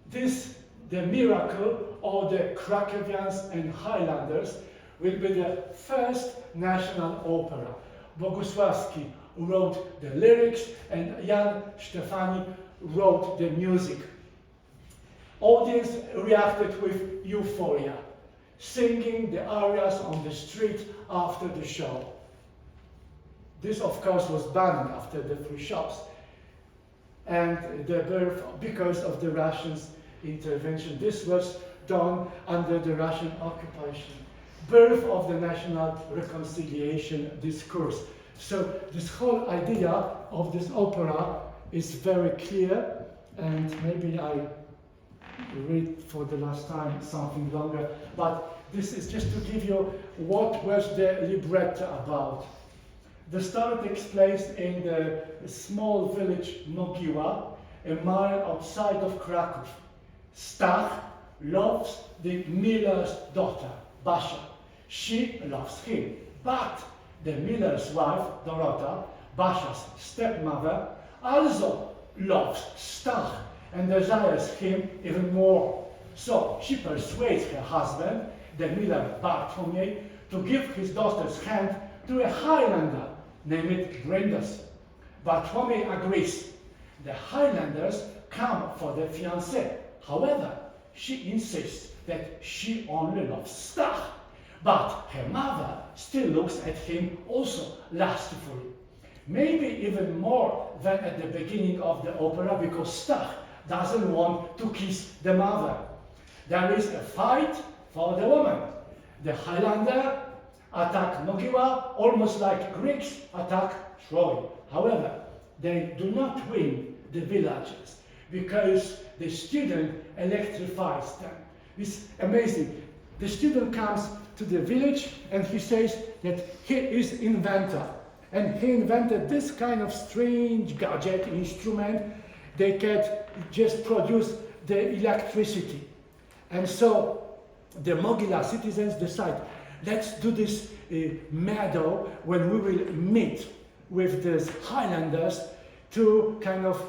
This, the miracle of the Krakowians and Highlanders, will be the first national opera. Bogusławski wrote the lyrics, and Jan Stefani wrote the music. Audience reacted with euphoria, singing the arias on the street after the show. This, of course, was banned after the three shops, and the birth, because of the Russians' intervention. This was done under the Russian occupation. Birth of the national reconciliation discourse. So this whole idea of this opera is very clear, and maybe I read for the last time something longer, but this is just to give you what was the libretto about. The story takes place in the small village Mogiła, a mile outside of Kraków. Stach loves the miller's daughter, Basia. She loves him, but the miller's wife, Dorota, Basia's stepmother, also loves Stach and desires him even more. So she persuades her husband, the miller Bartłomiej, to give his daughter's hand to a Highlander named Bryndus. Bartłomiej agrees. The Highlanders come for the fiancé. However, she insists that she only loves Stach. But her mother still looks at him also lustfully. Maybe even more than at the beginning of the opera, because Stach doesn't want to kiss the mother. There is a fight for the woman. The Highlander attack Mogiła, almost like Greeks attack Troy. However, they do not win the villagers, because the student electrifies them. It's amazing. The student comes to the village and he says that he is inventor, and he invented this kind of strange gadget instrument that can just produce the electricity. And so the Mogiła citizens decide, let's do this meadow when we will meet with these Highlanders to kind of,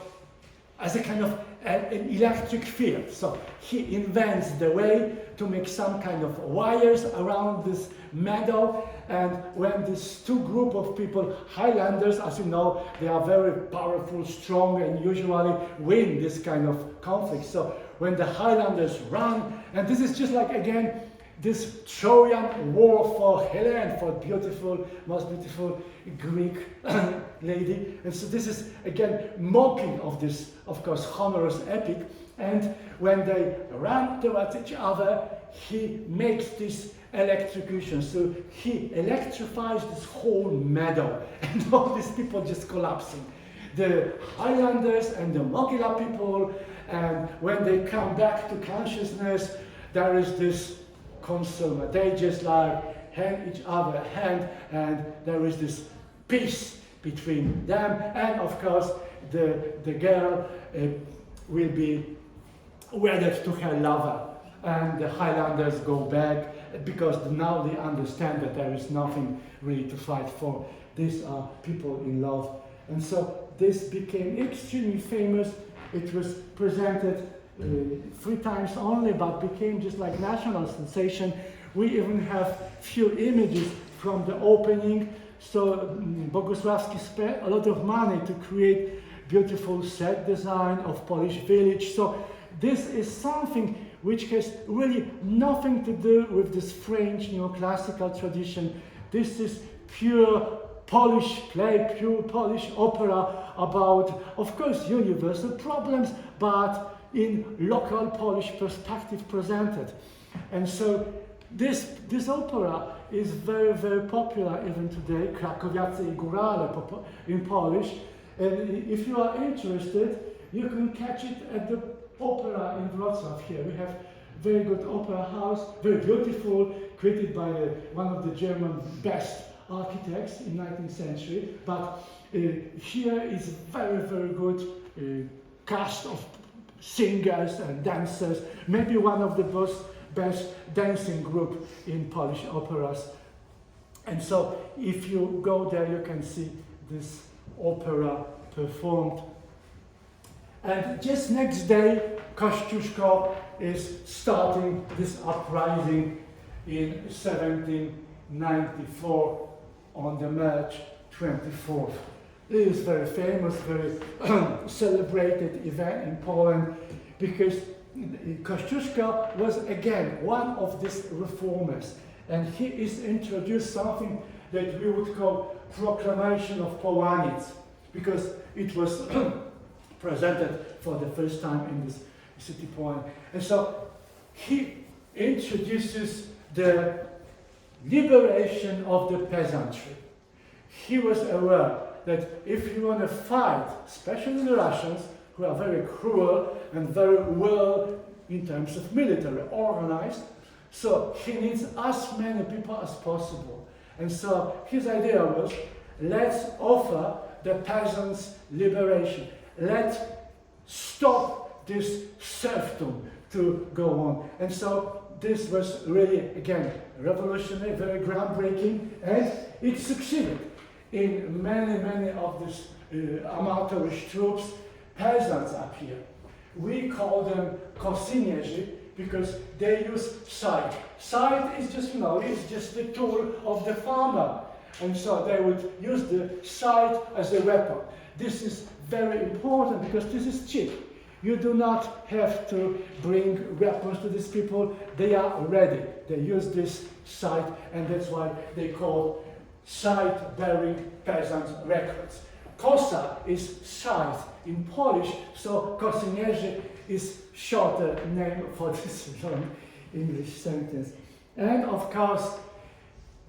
as a kind of an electric field. So he invents the way to make some kind of wires around this meadow, and when these two group of people, Highlanders, as you know, they are very powerful, strong, and usually win this kind of conflict. So when the Highlanders run, and this is just like, again, this Trojan war for Helen, for beautiful, most beautiful Greek lady. And so this is, again, mocking of this, of course, Homer's epic. And when they run towards each other, he makes this electrocution. So he electrifies this whole meadow, and all these people just collapsing. The Highlanders and the Mogiła people, and when they come back to consciousness, there is this consummate. They just like hand each other a hand, and there is this peace between them. And of course, the girl will be wedded to her lover, and the Highlanders go back because now they understand that there is nothing really to fight for. These are people in love. And so this became extremely famous. It was presented 3 times only, but became just like national sensation. We even have few images from the opening. So Bogusławski spent a lot of money to create beautiful set design of Polish village. So this is something which has really nothing to do with this French neoclassical tradition. This is pure Polish play, pure Polish opera about, of course, universal problems, but in local Polish perspective presented. And so this opera is very, very popular even today, Krakowiacy i Górale in Polish. And if you are interested, you can catch it at the opera in Wrocław here. We have very good opera house, very beautiful, created by one of the German best architects in 19th century. But here is very, very good cast of singers and dancers, maybe one of the best dancing group in Polish operas. And so if you go there, you can see this opera performed. And just next day, Kościuszko is starting this uprising in 1794 on the March 24th. It is very famous, very celebrated event in Poland because Kościuszko was again one of these reformers, and he is introduced something that we would call proclamation of Połaniec, because it was presented for the first time in this city Poland. And so he introduces the liberation of the peasantry. He was aware that if you want to fight, especially the Russians, who are very cruel and very well in terms of military organized, so he needs as many people as possible. And so his idea was, let's offer the peasants liberation. Let's stop this serfdom to go on. And so this was really, again, revolutionary, very groundbreaking, and it succeeded. In many of these amateurish troops, peasants appear. We call them kosynierzy because they use scythe. Scythe is just, it's just the tool of the farmer. And so they would use the scythe as a weapon. This is very important because this is cheap. You do not have to bring weapons to these people. They are ready. They use this scythe, and that's why they call scythe-bearing peasants recruits. Kosa is scythe in Polish, so kosynierzy is shorter name for this long English sentence. And of course,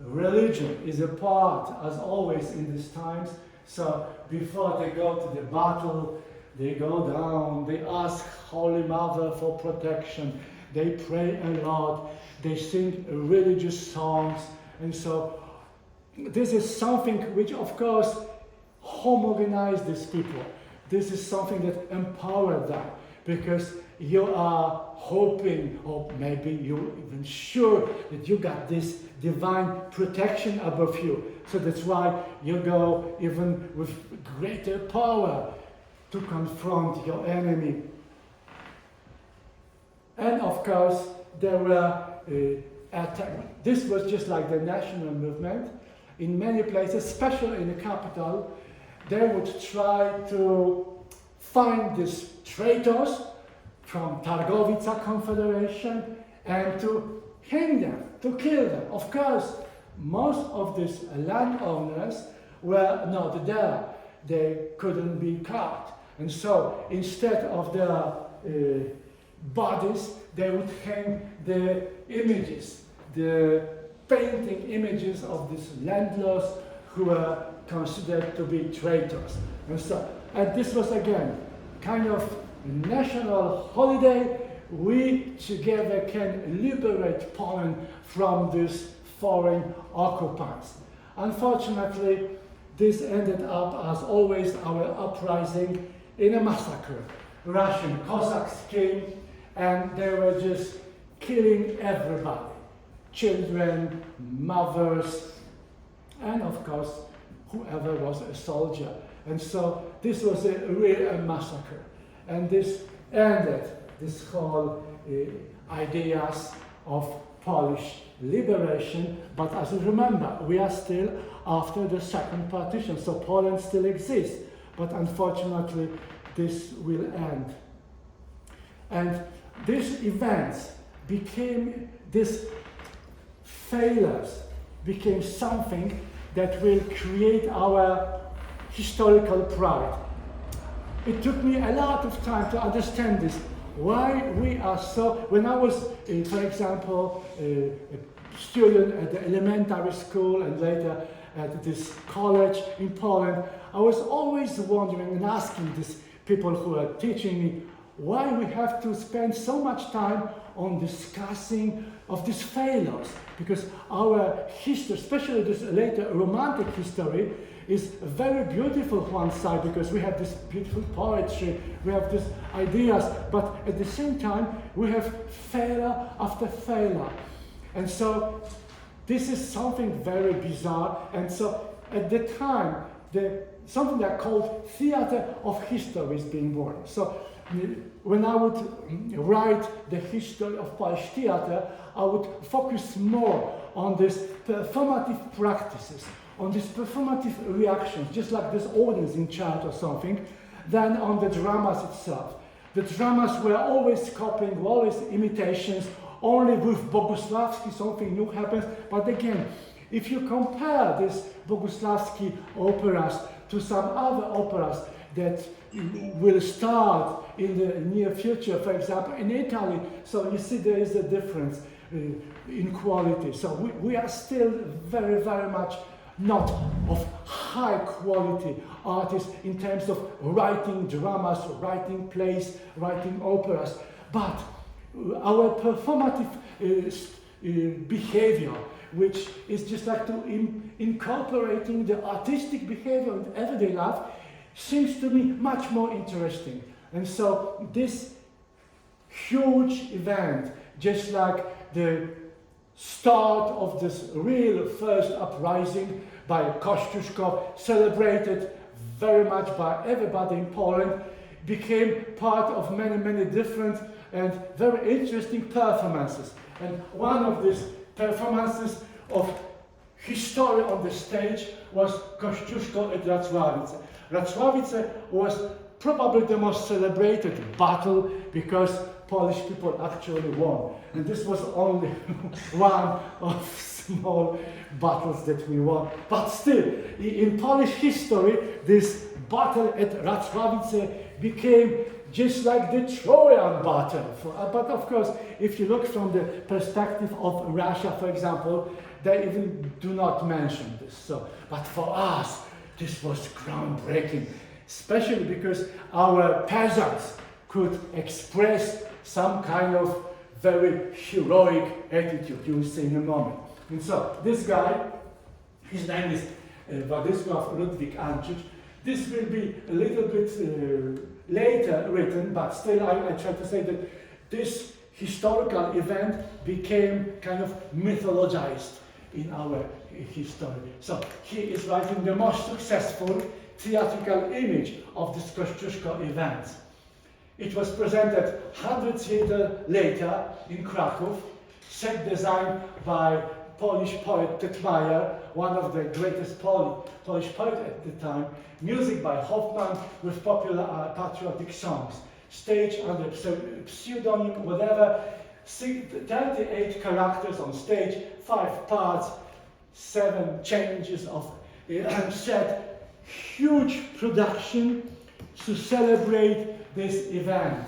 religion is a part, as always in these times. So before they go to the battle, they go down, they ask Holy Mother for protection, they pray a lot, they sing religious songs, and so this is something which, of course, homogenized these people. This is something that empowered them, because you are hoping, or maybe you're even sure that you got this divine protection above you. So that's why you go even with greater power to confront your enemy. And of course, there were this was just like the national movement. In many places, especially in the capital, they would try to find these traitors from Targowica Confederation and to hang them, to kill them. Of course, most of these landowners were not there. They couldn't be caught. And so instead of their bodies, they would hang the images, the painting images of these landlords who were considered to be traitors. And this was again kind of national holiday. We together can liberate Poland from these foreign occupants. Unfortunately, this ended up, as always, our uprising in a massacre. Russian Cossacks came and they were just killing everybody. Children, mothers, and of course, whoever was a soldier. And so this was a real massacre. And this ended this whole ideas of Polish liberation. But as you remember, we are still after the second partition, so Poland still exists. But unfortunately, this will end. And these events became, these failures became something that will create our historical pride. It took me a lot of time to understand this. Why we are so, when I was, for example, a student at the elementary school and later at this college in Poland, I was always wondering and asking these people who are teaching me why we have to spend so much time on discussing of these failures, because our history, especially this later romantic history, is very beautiful on one side, because we have this beautiful poetry, we have these ideas, but at the same time we have failure after failure. And so this is something very bizarre. And so at the time, something that called theater of history is being born. So when I would write the history of Polish theater, I would focus more on these performative practices, on these performative reactions, just like this audience in church or something, than on the dramas itself. The dramas were always copying, always imitations. Only with Bogusławski something new happens. But again, if you compare these Bogusławski operas to some other operas that will start in the near future, for example, in Italy, so you see there is a difference in quality. So we are still very, very much not of high quality artists in terms of writing dramas, writing plays, writing operas. But our performative behavior, which is just like to incorporating the artistic behavior in everyday life, seems to me much more interesting. And so this huge event, just like the start of this real first uprising by Kościuszko, celebrated very much by everybody in Poland, became part of many, many different and very interesting performances. And one of these performances of history on the stage was Kościuszko at Racławice. Racławice was probably the most celebrated battle because Polish people actually won. And this was only one of small battles that we won. But still, in Polish history, this battle at Racławice became just like the Trojan battle. But of course, if you look from the perspective of Russia, for example, they even do not mention this. So, but for us, this was groundbreaking, especially because our peasants could express some kind of very heroic attitude. You will see in a moment. And so this guy, his name is Władysław Ludwik Andrzej. This will be a little bit later written, but still I try to say that this historical event became kind of mythologized in our history. So he is writing the most successful theatrical image of this Kościuszko event. It was presented 100 years later in Kraków, set design by Polish poet Tetmajer, one of the greatest Polish poets at the time, music by Hoffman with popular patriotic songs, stage under pseudonym, whatever, 38 characters on stage, 5 parts, 7 changes of set, huge production to celebrate this event.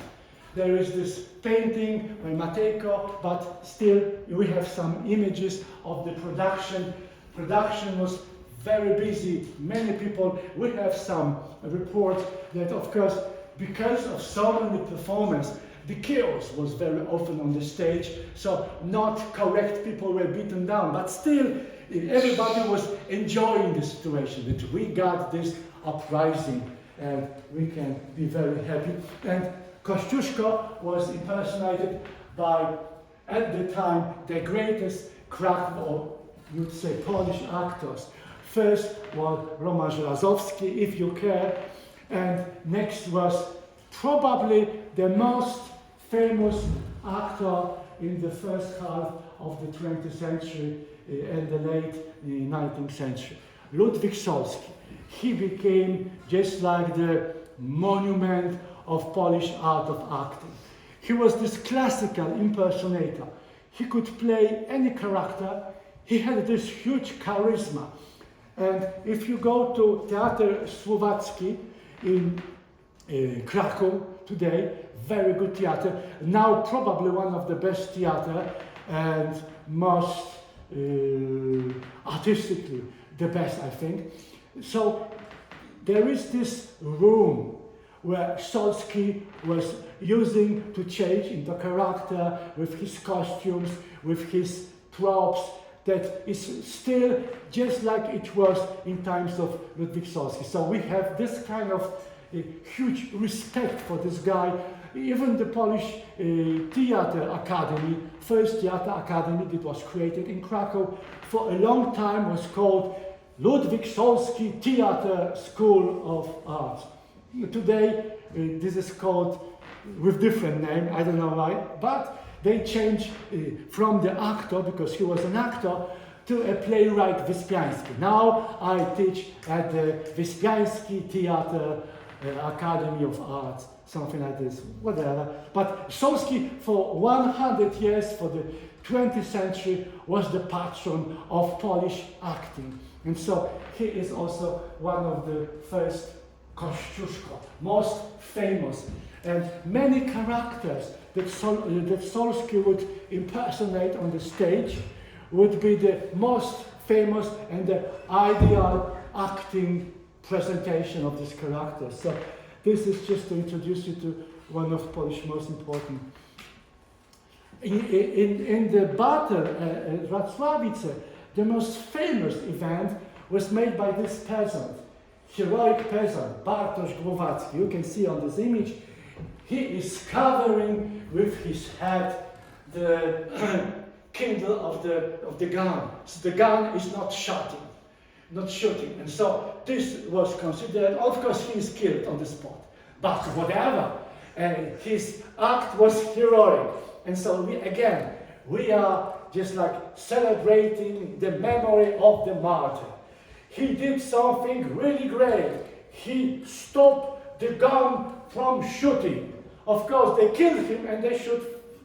There is this painting by Matejko, but still we have some images of the production. Production was very busy, many people. We have some reports that, of course, because of so many performances, the chaos was very often on the stage, so not correct people were beaten down, but still everybody was enjoying the situation, that we got this uprising and we can be very happy. And Kościuszko was impersonated by, at the time, the greatest Kraków, or you'd say Polish actors. First was Roman Żelazowski, if you care, and next was probably the most famous actor in the first half of the 20th century and the late 19th century, Ludwik Solski. He became just like the monument of Polish art of acting. He was this classical impersonator. He could play any character. He had this huge charisma. And if you go to Teatr Słowacki in Kraków today, very good theater, now probably one of the best theater and most artistically the best, I think. So there is this room where Solski was using to change into character with his costumes, with his props, that is still just like it was in times of Ludwig Solski. So we have this kind of huge respect for this guy. Even the Polish Theatre Academy, first theatre academy that was created in Krakow, for a long time was called Ludwig Solski Theatre School of Arts. Today, this is called with different name, I don't know why, but they changed from the actor, because he was an actor, to a playwright Wyspiański. Now I teach at the Wyspiański Theatre Academy of Arts, something like this, whatever. But Solski, for 100 years, for the 20th century, was the patron of Polish acting. And so he is also one of the first Kościuszko, most famous. And many characters that Solski would impersonate on the stage would be the most famous and the ideal acting presentation of these characters. So this is just to introduce you to one of Polish most important. In the battle at Wrocławice, the most famous event was made by this peasant, heroic peasant, Bartosz Głowacki. You can see on this image, he is covering with his head the kindle of the gun. So the gun is not shooting. And so this was considered, of course he is killed on the spot. But whatever, his act was heroic. And so we are just like celebrating the memory of the martyr. He did something really great. He stopped the gun from shooting. Of course, they killed him and they shoot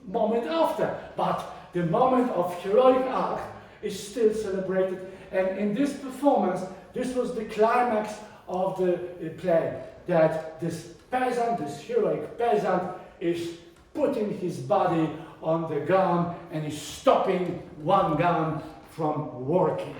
moment after. But the moment of heroic act is still celebrated. And in this performance, this was the climax of the play. That this peasant, this heroic peasant, is putting his body on the gun and is stopping one gun from working.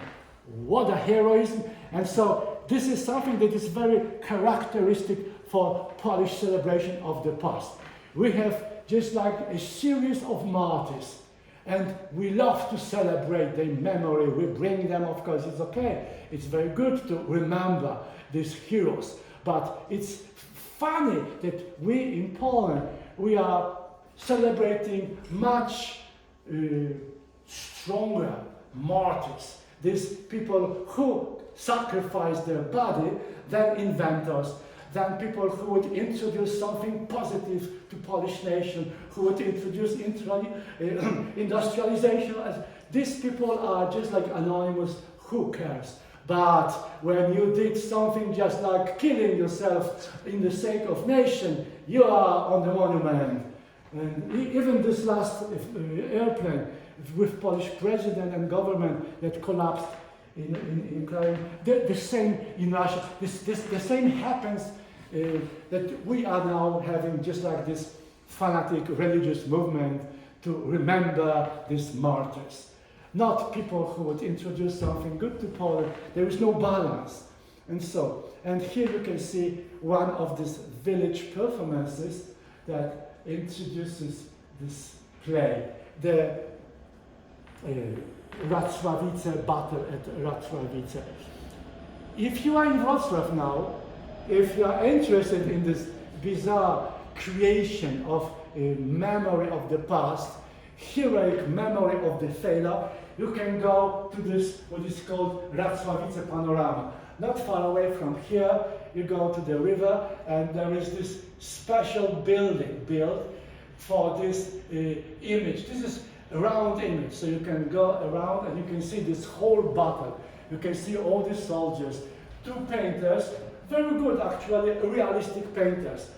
What a heroism! And so this is something that is very characteristic for Polish celebration of the past. We have just like a series of martyrs, and we love to celebrate their memory. We bring them, of course, it's okay. It's very good to remember these heroes. But it's funny that we in Poland, we are celebrating much stronger martyrs. These people who sacrifice their body than inventors, than people who would introduce something positive to Polish nation, who would introduce industrialization. These people are just like anonymous, who cares? But when you did something just like killing yourself in the sake of nation, you are on the monument. And even this last airplane with Polish president and government that collapsed in Ukraine, the same in Russia, the same happens that we are now having just like this fanatic religious movement to remember these martyrs. Not people who would introduce something good to Poland. There is no balance. And here you can see one of these village performances that introduces this play, the Wrocławice battle at Wrocławice. If you are in Wrocław now, if you are interested in this bizarre creation of a memory of the past, heroic memory of the failure, you can go to this, what is called Wrocławice panorama. Not far away from here, you go to the river, and there is this special building built for this image. This is a round image, so you can go around and you can see this whole battle. You can see all the soldiers, two painters, very good actually, realistic painters.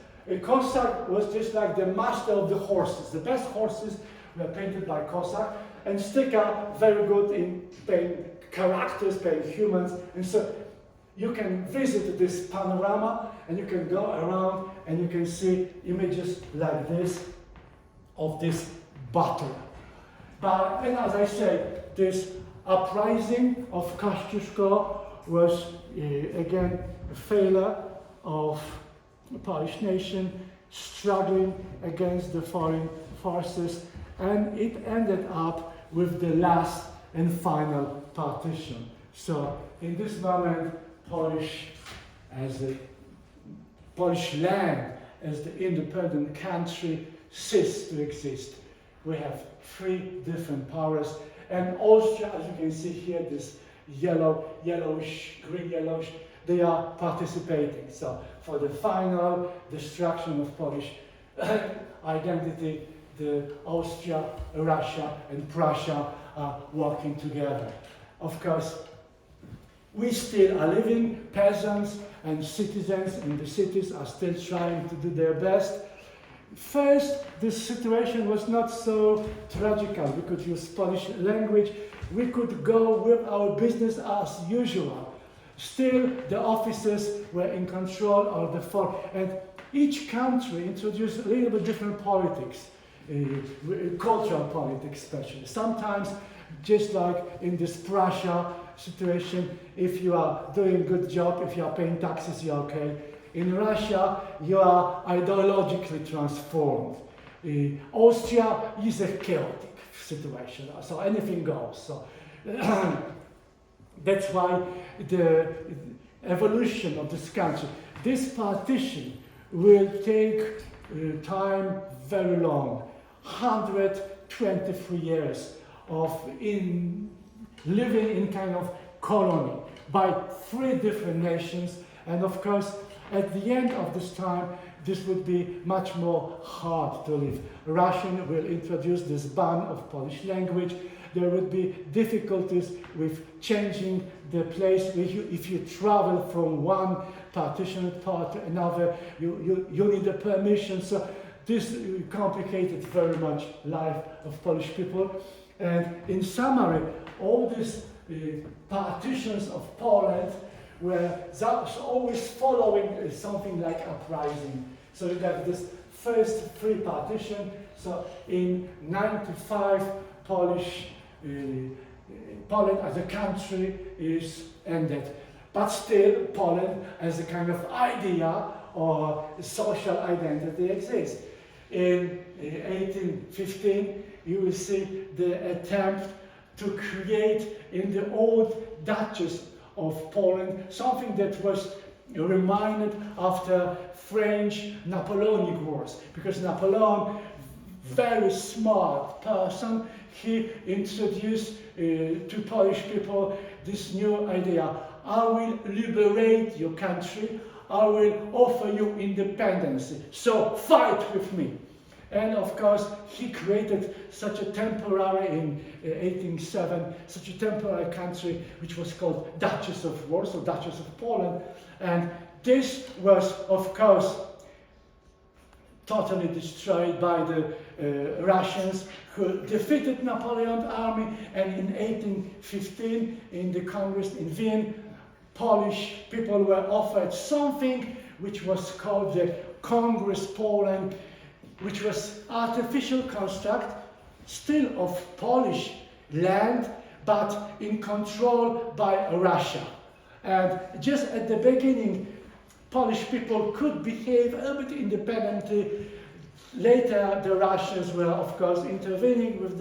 Cossack was just like the master of the horses. The best horses were painted by Cossack, and Styka very good in painting characters, painting humans. And so you can visit this panorama and you can go around and you can see images like this of this battle. But, and as I say, this uprising of Kościuszko was again a failure of the Polish nation struggling against the foreign forces, and it ended up with the last and final partition. So in this moment, Polish land as the independent country ceased to exist. We have three different powers, and Austria, as you can see here, this yellowish, green yellowish, they are participating. So for the final destruction of Polish identity, the Austria, Russia, and Prussia are working together. Of course, we still are living, peasants and citizens in the cities are still trying to do their best. First, this situation was not so tragical. We could use Polish language. We could go with our business as usual. Still, the officers were in control of the force, and each country introduced a little bit different politics, cultural politics especially. Sometimes, just like in this Prussia situation, if you are doing a good job, if you are paying taxes, you're okay. In Russia, you are ideologically transformed. Austria is a chaotic situation, so anything goes. So that's why the evolution of this country, this partition will take time very long, 123 years of living in kind of colony by three different nations, and of course at the end of this time this would be much more hard to live. Russian will introduce this ban of Polish language. There would be difficulties with changing the place. If you travel from one partitioned part to another, you need a permission. So this complicated very much life of Polish people. And in summary, all these partitions of Poland were always following something like uprising. So you have this first free partition. So in 95, Poland as a country is ended. But still, Poland as a kind of idea or social identity exists. In 1815, you will see the attempt to create in the old duchies of Poland something that was reminded after French Napoleonic Wars, because Napoleon, very smart person, he introduced to Polish people this new idea: I will liberate your country, I will offer you independence, so fight with me. And of course, he created such a temporary, in 1807, such a temporary country which was called Duchess of Warsaw, Duchess of Poland. And this was, of course, totally destroyed by the Russians, who defeated Napoleon's army. And in 1815, in the Congress in Vienna, Polish people were offered something which was called the Congress Poland, which was artificial construct, still of Polish land, but in control by Russia. And just at the beginning, Polish people could behave a little bit independently. Later, the Russians were, of course, intervening with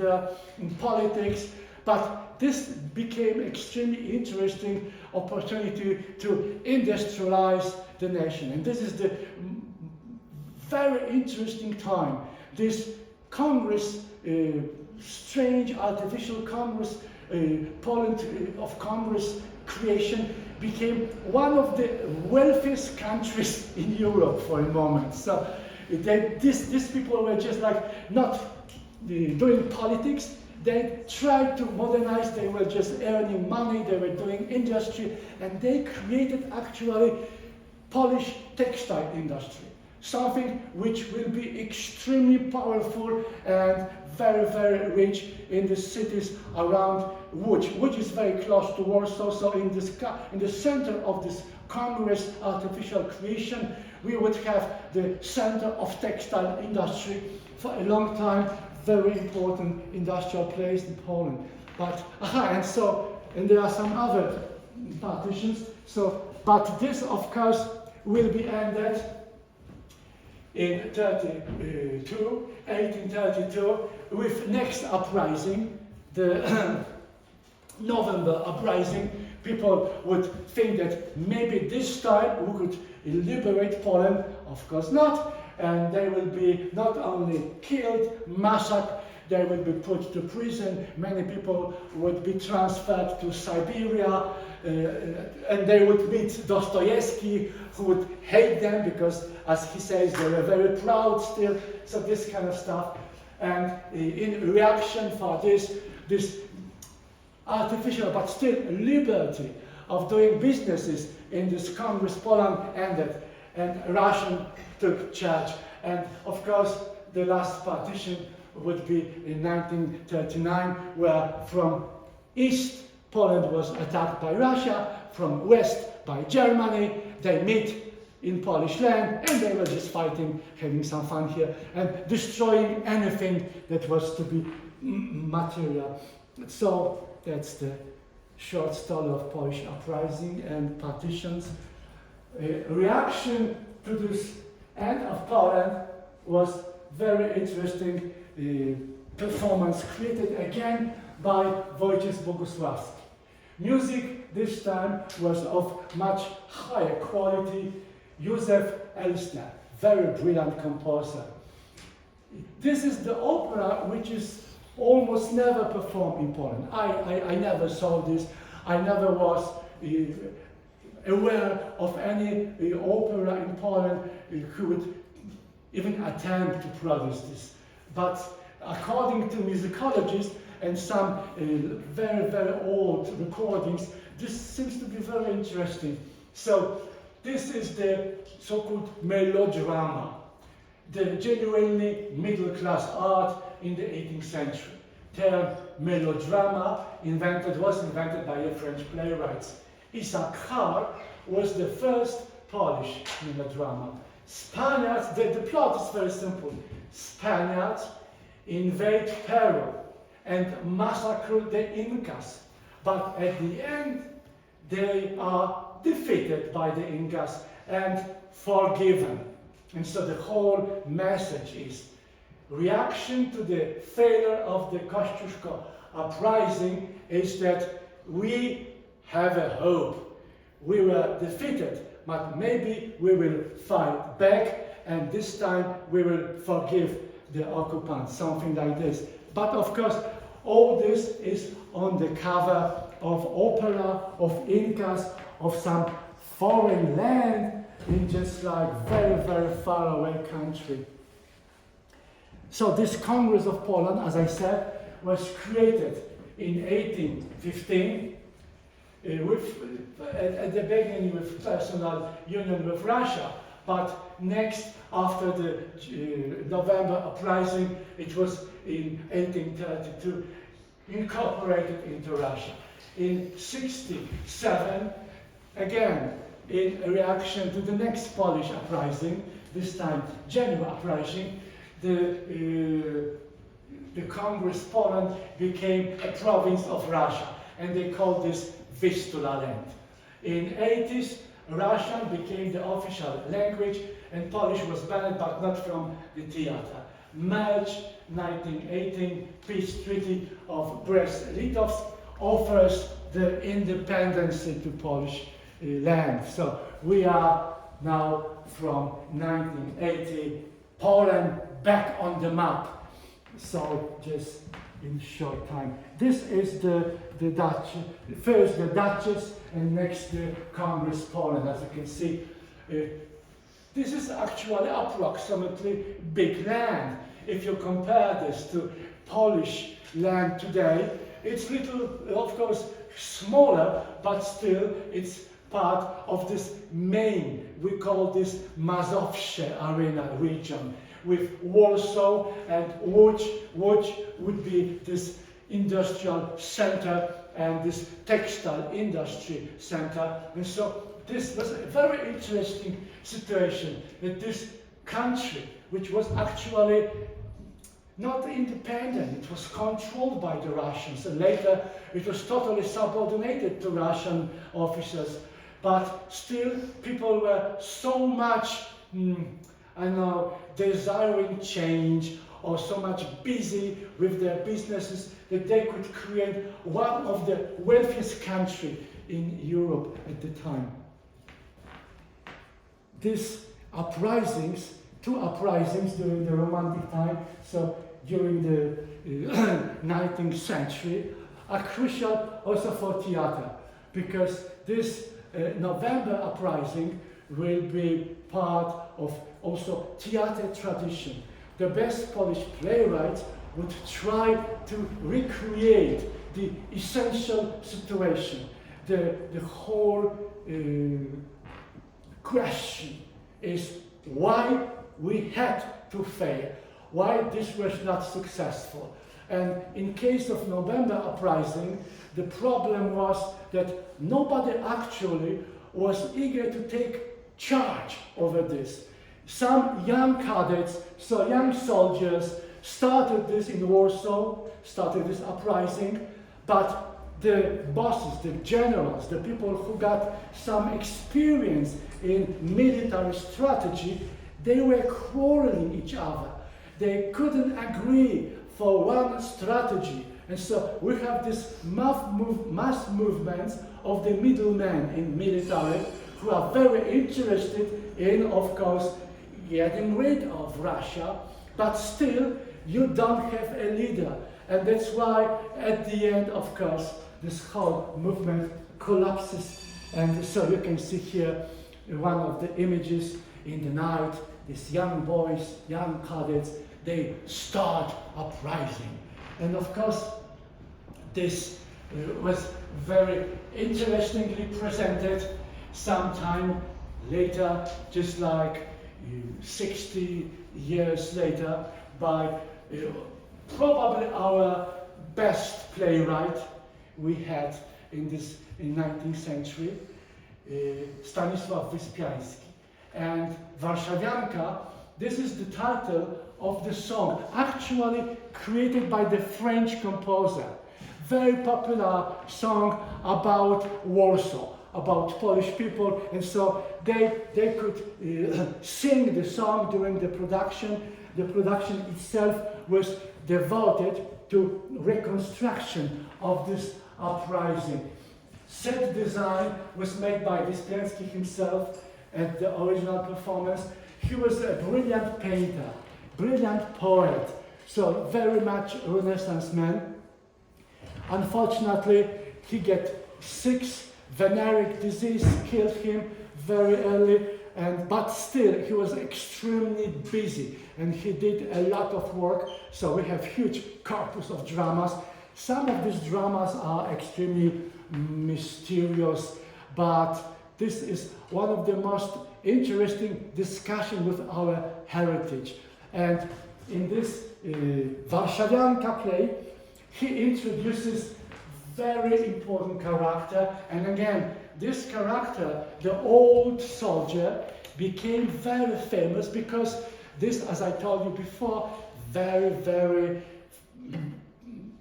in politics, but this became extremely interesting opportunity to industrialize the nation. And this is the very interesting time. This Congress, strange artificial Congress, Poland of Congress creation, became one of the wealthiest countries in Europe for a moment. So these people were just like not doing politics. They tried to modernize, they were just earning money, they were doing industry, and they created actually Polish textile industry. Something which will be extremely powerful and very, very rich in the cities around Łódź. Łódź is very close to Warsaw, so in the center of this Congress artificial creation, we would have the center of textile industry for a long time, very important industrial place in Poland. and there are some other partitions. So, but this, of course, will be ended in 1832, with next uprising, the November uprising. People would think that maybe this time we could liberate Poland. Of course not. And they will be not only killed, massacred, they would be put to prison. Many people would be transferred to Siberia, and they would meet Dostoevsky, who would hate them because, as he says, they were very proud still. So this kind of stuff. And in reaction for this artificial but still liberty of doing businesses in this Congress, Poland ended, and Russian took charge. And of course, the last partition would be in 1939, where from east Poland was attacked by Russia, from west by Germany. They meet in Polish land, and they were just fighting, having some fun here, and destroying anything that was to be material. So that's the short story of Polish uprising and partitions. Reaction to this end of Poland was very interesting performance created again by Wojciech Bogusławski. Music this time was of much higher quality. Józef Elsner, very brilliant composer. This is the opera which is almost never performed in Poland. I never saw this. I never was aware of any opera in Poland who would even attempt to produce this. But according to musicologists and some very, very old recordings, this seems to be very interesting. So this is the so-called melodrama, the genuinely middle-class art in the 18th century. The term melodrama was invented by a French playwright. Isaac Haar was the first Polish melodrama. Spaniards, the plot is very simple. Spaniards invade Peru and massacre the Incas. But at the end, they are defeated by the Incas and forgiven. And so the whole message is reaction to the failure of the Kościuszko uprising is that we have a hope. We were defeated, but maybe we will fight back, and this time we will forgive the occupants, something like this. But of course, all this is on the cover of opera, of Incas, of some foreign land in just like very, very far away country. So this Congress of Poland, as I said, was created in 1815 at the beginning with personal union with Russia, but next, after the November uprising, it was in 1832 incorporated into Russia. In 1967, again, in reaction to the next Polish uprising, this time January uprising, the Congress Poland became a province of Russia, and they called this Vistula land. In 80s, Russian became the official language, and Polish was banned, but not from the theater. March 1918 peace treaty of Brest-Litovsk offers the independence to Polish land. So we are now from 1980, Poland back on the map. So just in short time. This is the Dutch, first the Duchess and next the Congress Poland, as you can see. This is actually approximately big land. If you compare this to Polish land today, it's little, of course, smaller, but still it's part of this main, we call this Mazowsze arena region, with Warsaw and Łódź. Łódź would be this industrial center and this textile industry center. And so this was a very interesting situation, that this country, which was actually not independent. It was controlled by the Russians, and later it was totally subordinated to Russian officers. But still, people were so much, I know, desiring change, or so much busy with their businesses, that they could create one of the wealthiest countries in Europe at the time. These uprisings, two uprisings during the Romantic time, so during the 19th century, are crucial also for theater, because this November uprising will be part of also theater tradition. The best Polish playwrights would try to recreate the essential situation. The whole question is why we had to fail, why this was not successful. And in case of November uprising, the problem was that nobody actually was eager to take charge over this. Some young cadets, so young soldiers, started this in Warsaw, started this uprising, but the bosses, the generals, the people who got some experience in military strategy, they were quarreling each other. They couldn't agree for one strategy. And so we have this mass movements of the middlemen in military who are very interested in, of course, getting rid of Russia, but still you don't have a leader. And that's why at the end, of course, this whole movement collapses. And so you can see here one of the images in the night, these young boys, young cadets, they start uprising. And of course, this was very interestingly presented sometime later, just like 60 years later, by probably our best playwright we had in 19th century, Stanisław Wyspiański. And Warszawianka, this is the title of the song, actually created by the French composer. Very popular song about Warsaw, about Polish people, and so they could sing the song during the production. The production itself was devoted to reconstruction of this uprising. Set design was made by Wyspiański himself at the original performance. He was a brilliant painter, brilliant poet, so very much Renaissance man. Unfortunately, he got sick, venereal disease killed him very early, but still he was extremely busy and he did a lot of work, so we have huge corpus of dramas. Some of these dramas are extremely mysterious, but this is one of the most interesting discussion with our heritage. And in this Warszawianka play, he introduces very important character, and again, this character, the old soldier, became very famous because this, as I told you before, very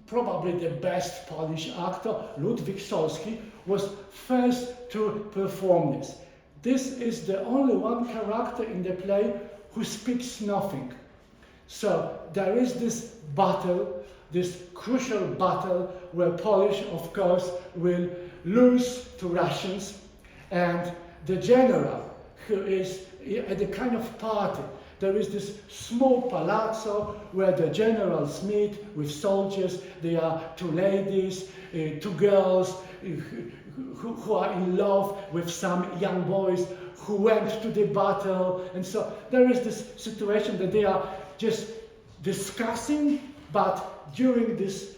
probably the best Polish actor, Ludwik Solski, was first to perform this. This is the only one character in the play who speaks nothing. So there is this battle, this crucial battle where Polish, of course, will lose to Russians, and the general, who is at a kind of party. There is this small palazzo where the generals meet with soldiers. There are two ladies, two girls who are in love with some young boys who went to the battle. And so there is this situation that they are just discussing, but during this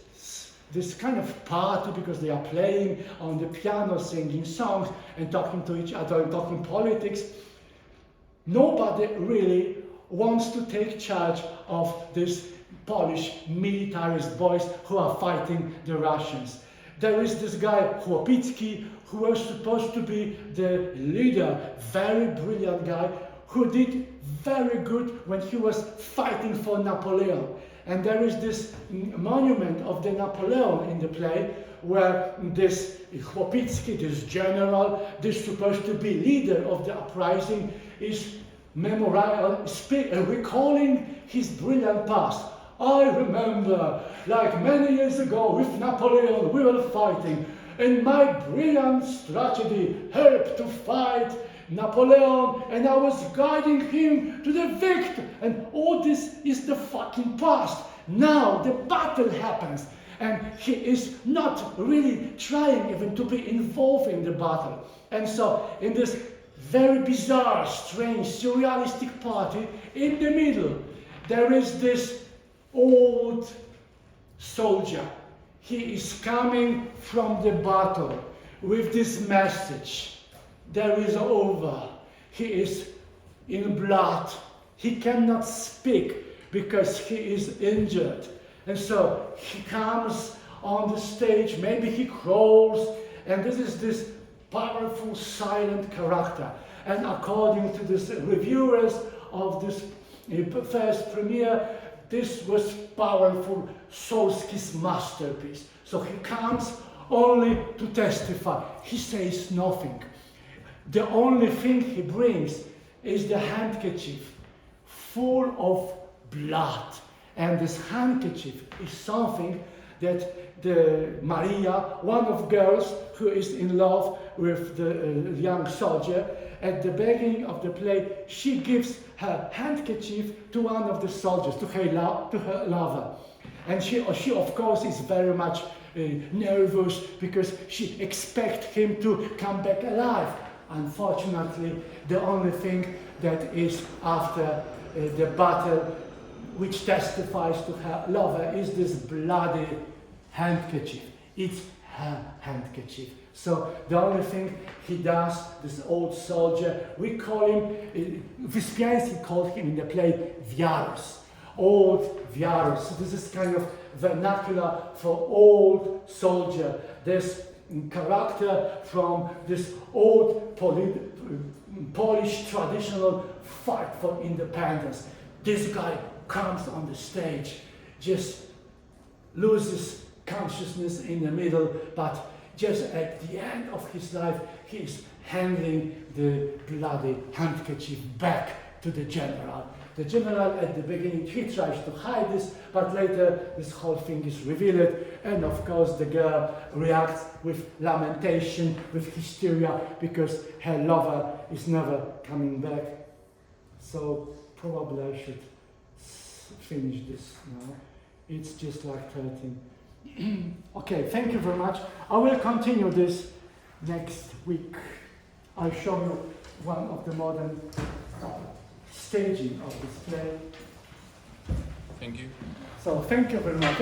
kind of party, because they are playing on the piano, singing songs and talking to each other and talking politics, nobody really wants to take charge of these Polish militarist boys who are fighting the Russians. There is this guy, Chłopicki, who was supposed to be the leader, very brilliant guy, who did very good when he was fighting for Napoleon. And there is this monument of the Napoleon in the play, where this Chłopicki, this general, this supposed to be leader of the uprising, is recalling his brilliant past. I remember, like many years ago with Napoleon, we were fighting, and my brilliant strategy helped to fight Napoleon, and I was guiding him to the victory. And all this is the fucking past. Now the battle happens, and he is not really trying even to be involved in the battle. And so in this very bizarre, strange, surrealistic party, in the middle, there is this old soldier. He is coming from the battle with this message. There is over. He is in blood. He cannot speak because he is injured. And so he comes on the stage, maybe he crawls, and this is this powerful, silent character. And according to the reviewers of this first premiere, this was powerful, Solski's masterpiece. So he comes only to testify. He says nothing. The only thing he brings is the handkerchief full of blood. And this handkerchief is something that the Maria, one of the girls who is in love with the young soldier, at the beginning of the play, she gives her handkerchief to one of the soldiers, to her lover. And she of course is very much nervous because she expects him to come back alive. Unfortunately, the only thing that is after the battle, which testifies to her lover, is this bloody handkerchief. It's her handkerchief. So the only thing he does, this old soldier, we call him, Wyspiański called him in the play Wiarus, old Wiarus. So this is kind of vernacular for old soldier. This character from this old Polish traditional fight for independence. This guy comes on the stage, just loses consciousness in the middle, but just at the end of his life, he is handing the bloody handkerchief back to the general. The general at the beginning, he tries to hide this, but later this whole thing is revealed, and of course the girl reacts with lamentation, with hysteria, because her lover is never coming back. So probably I should finish this now. It's just like 13. Okay, thank you very much. I will continue this next week. I'll show you one of the modern staging of this play. Thank you. So thank you very much.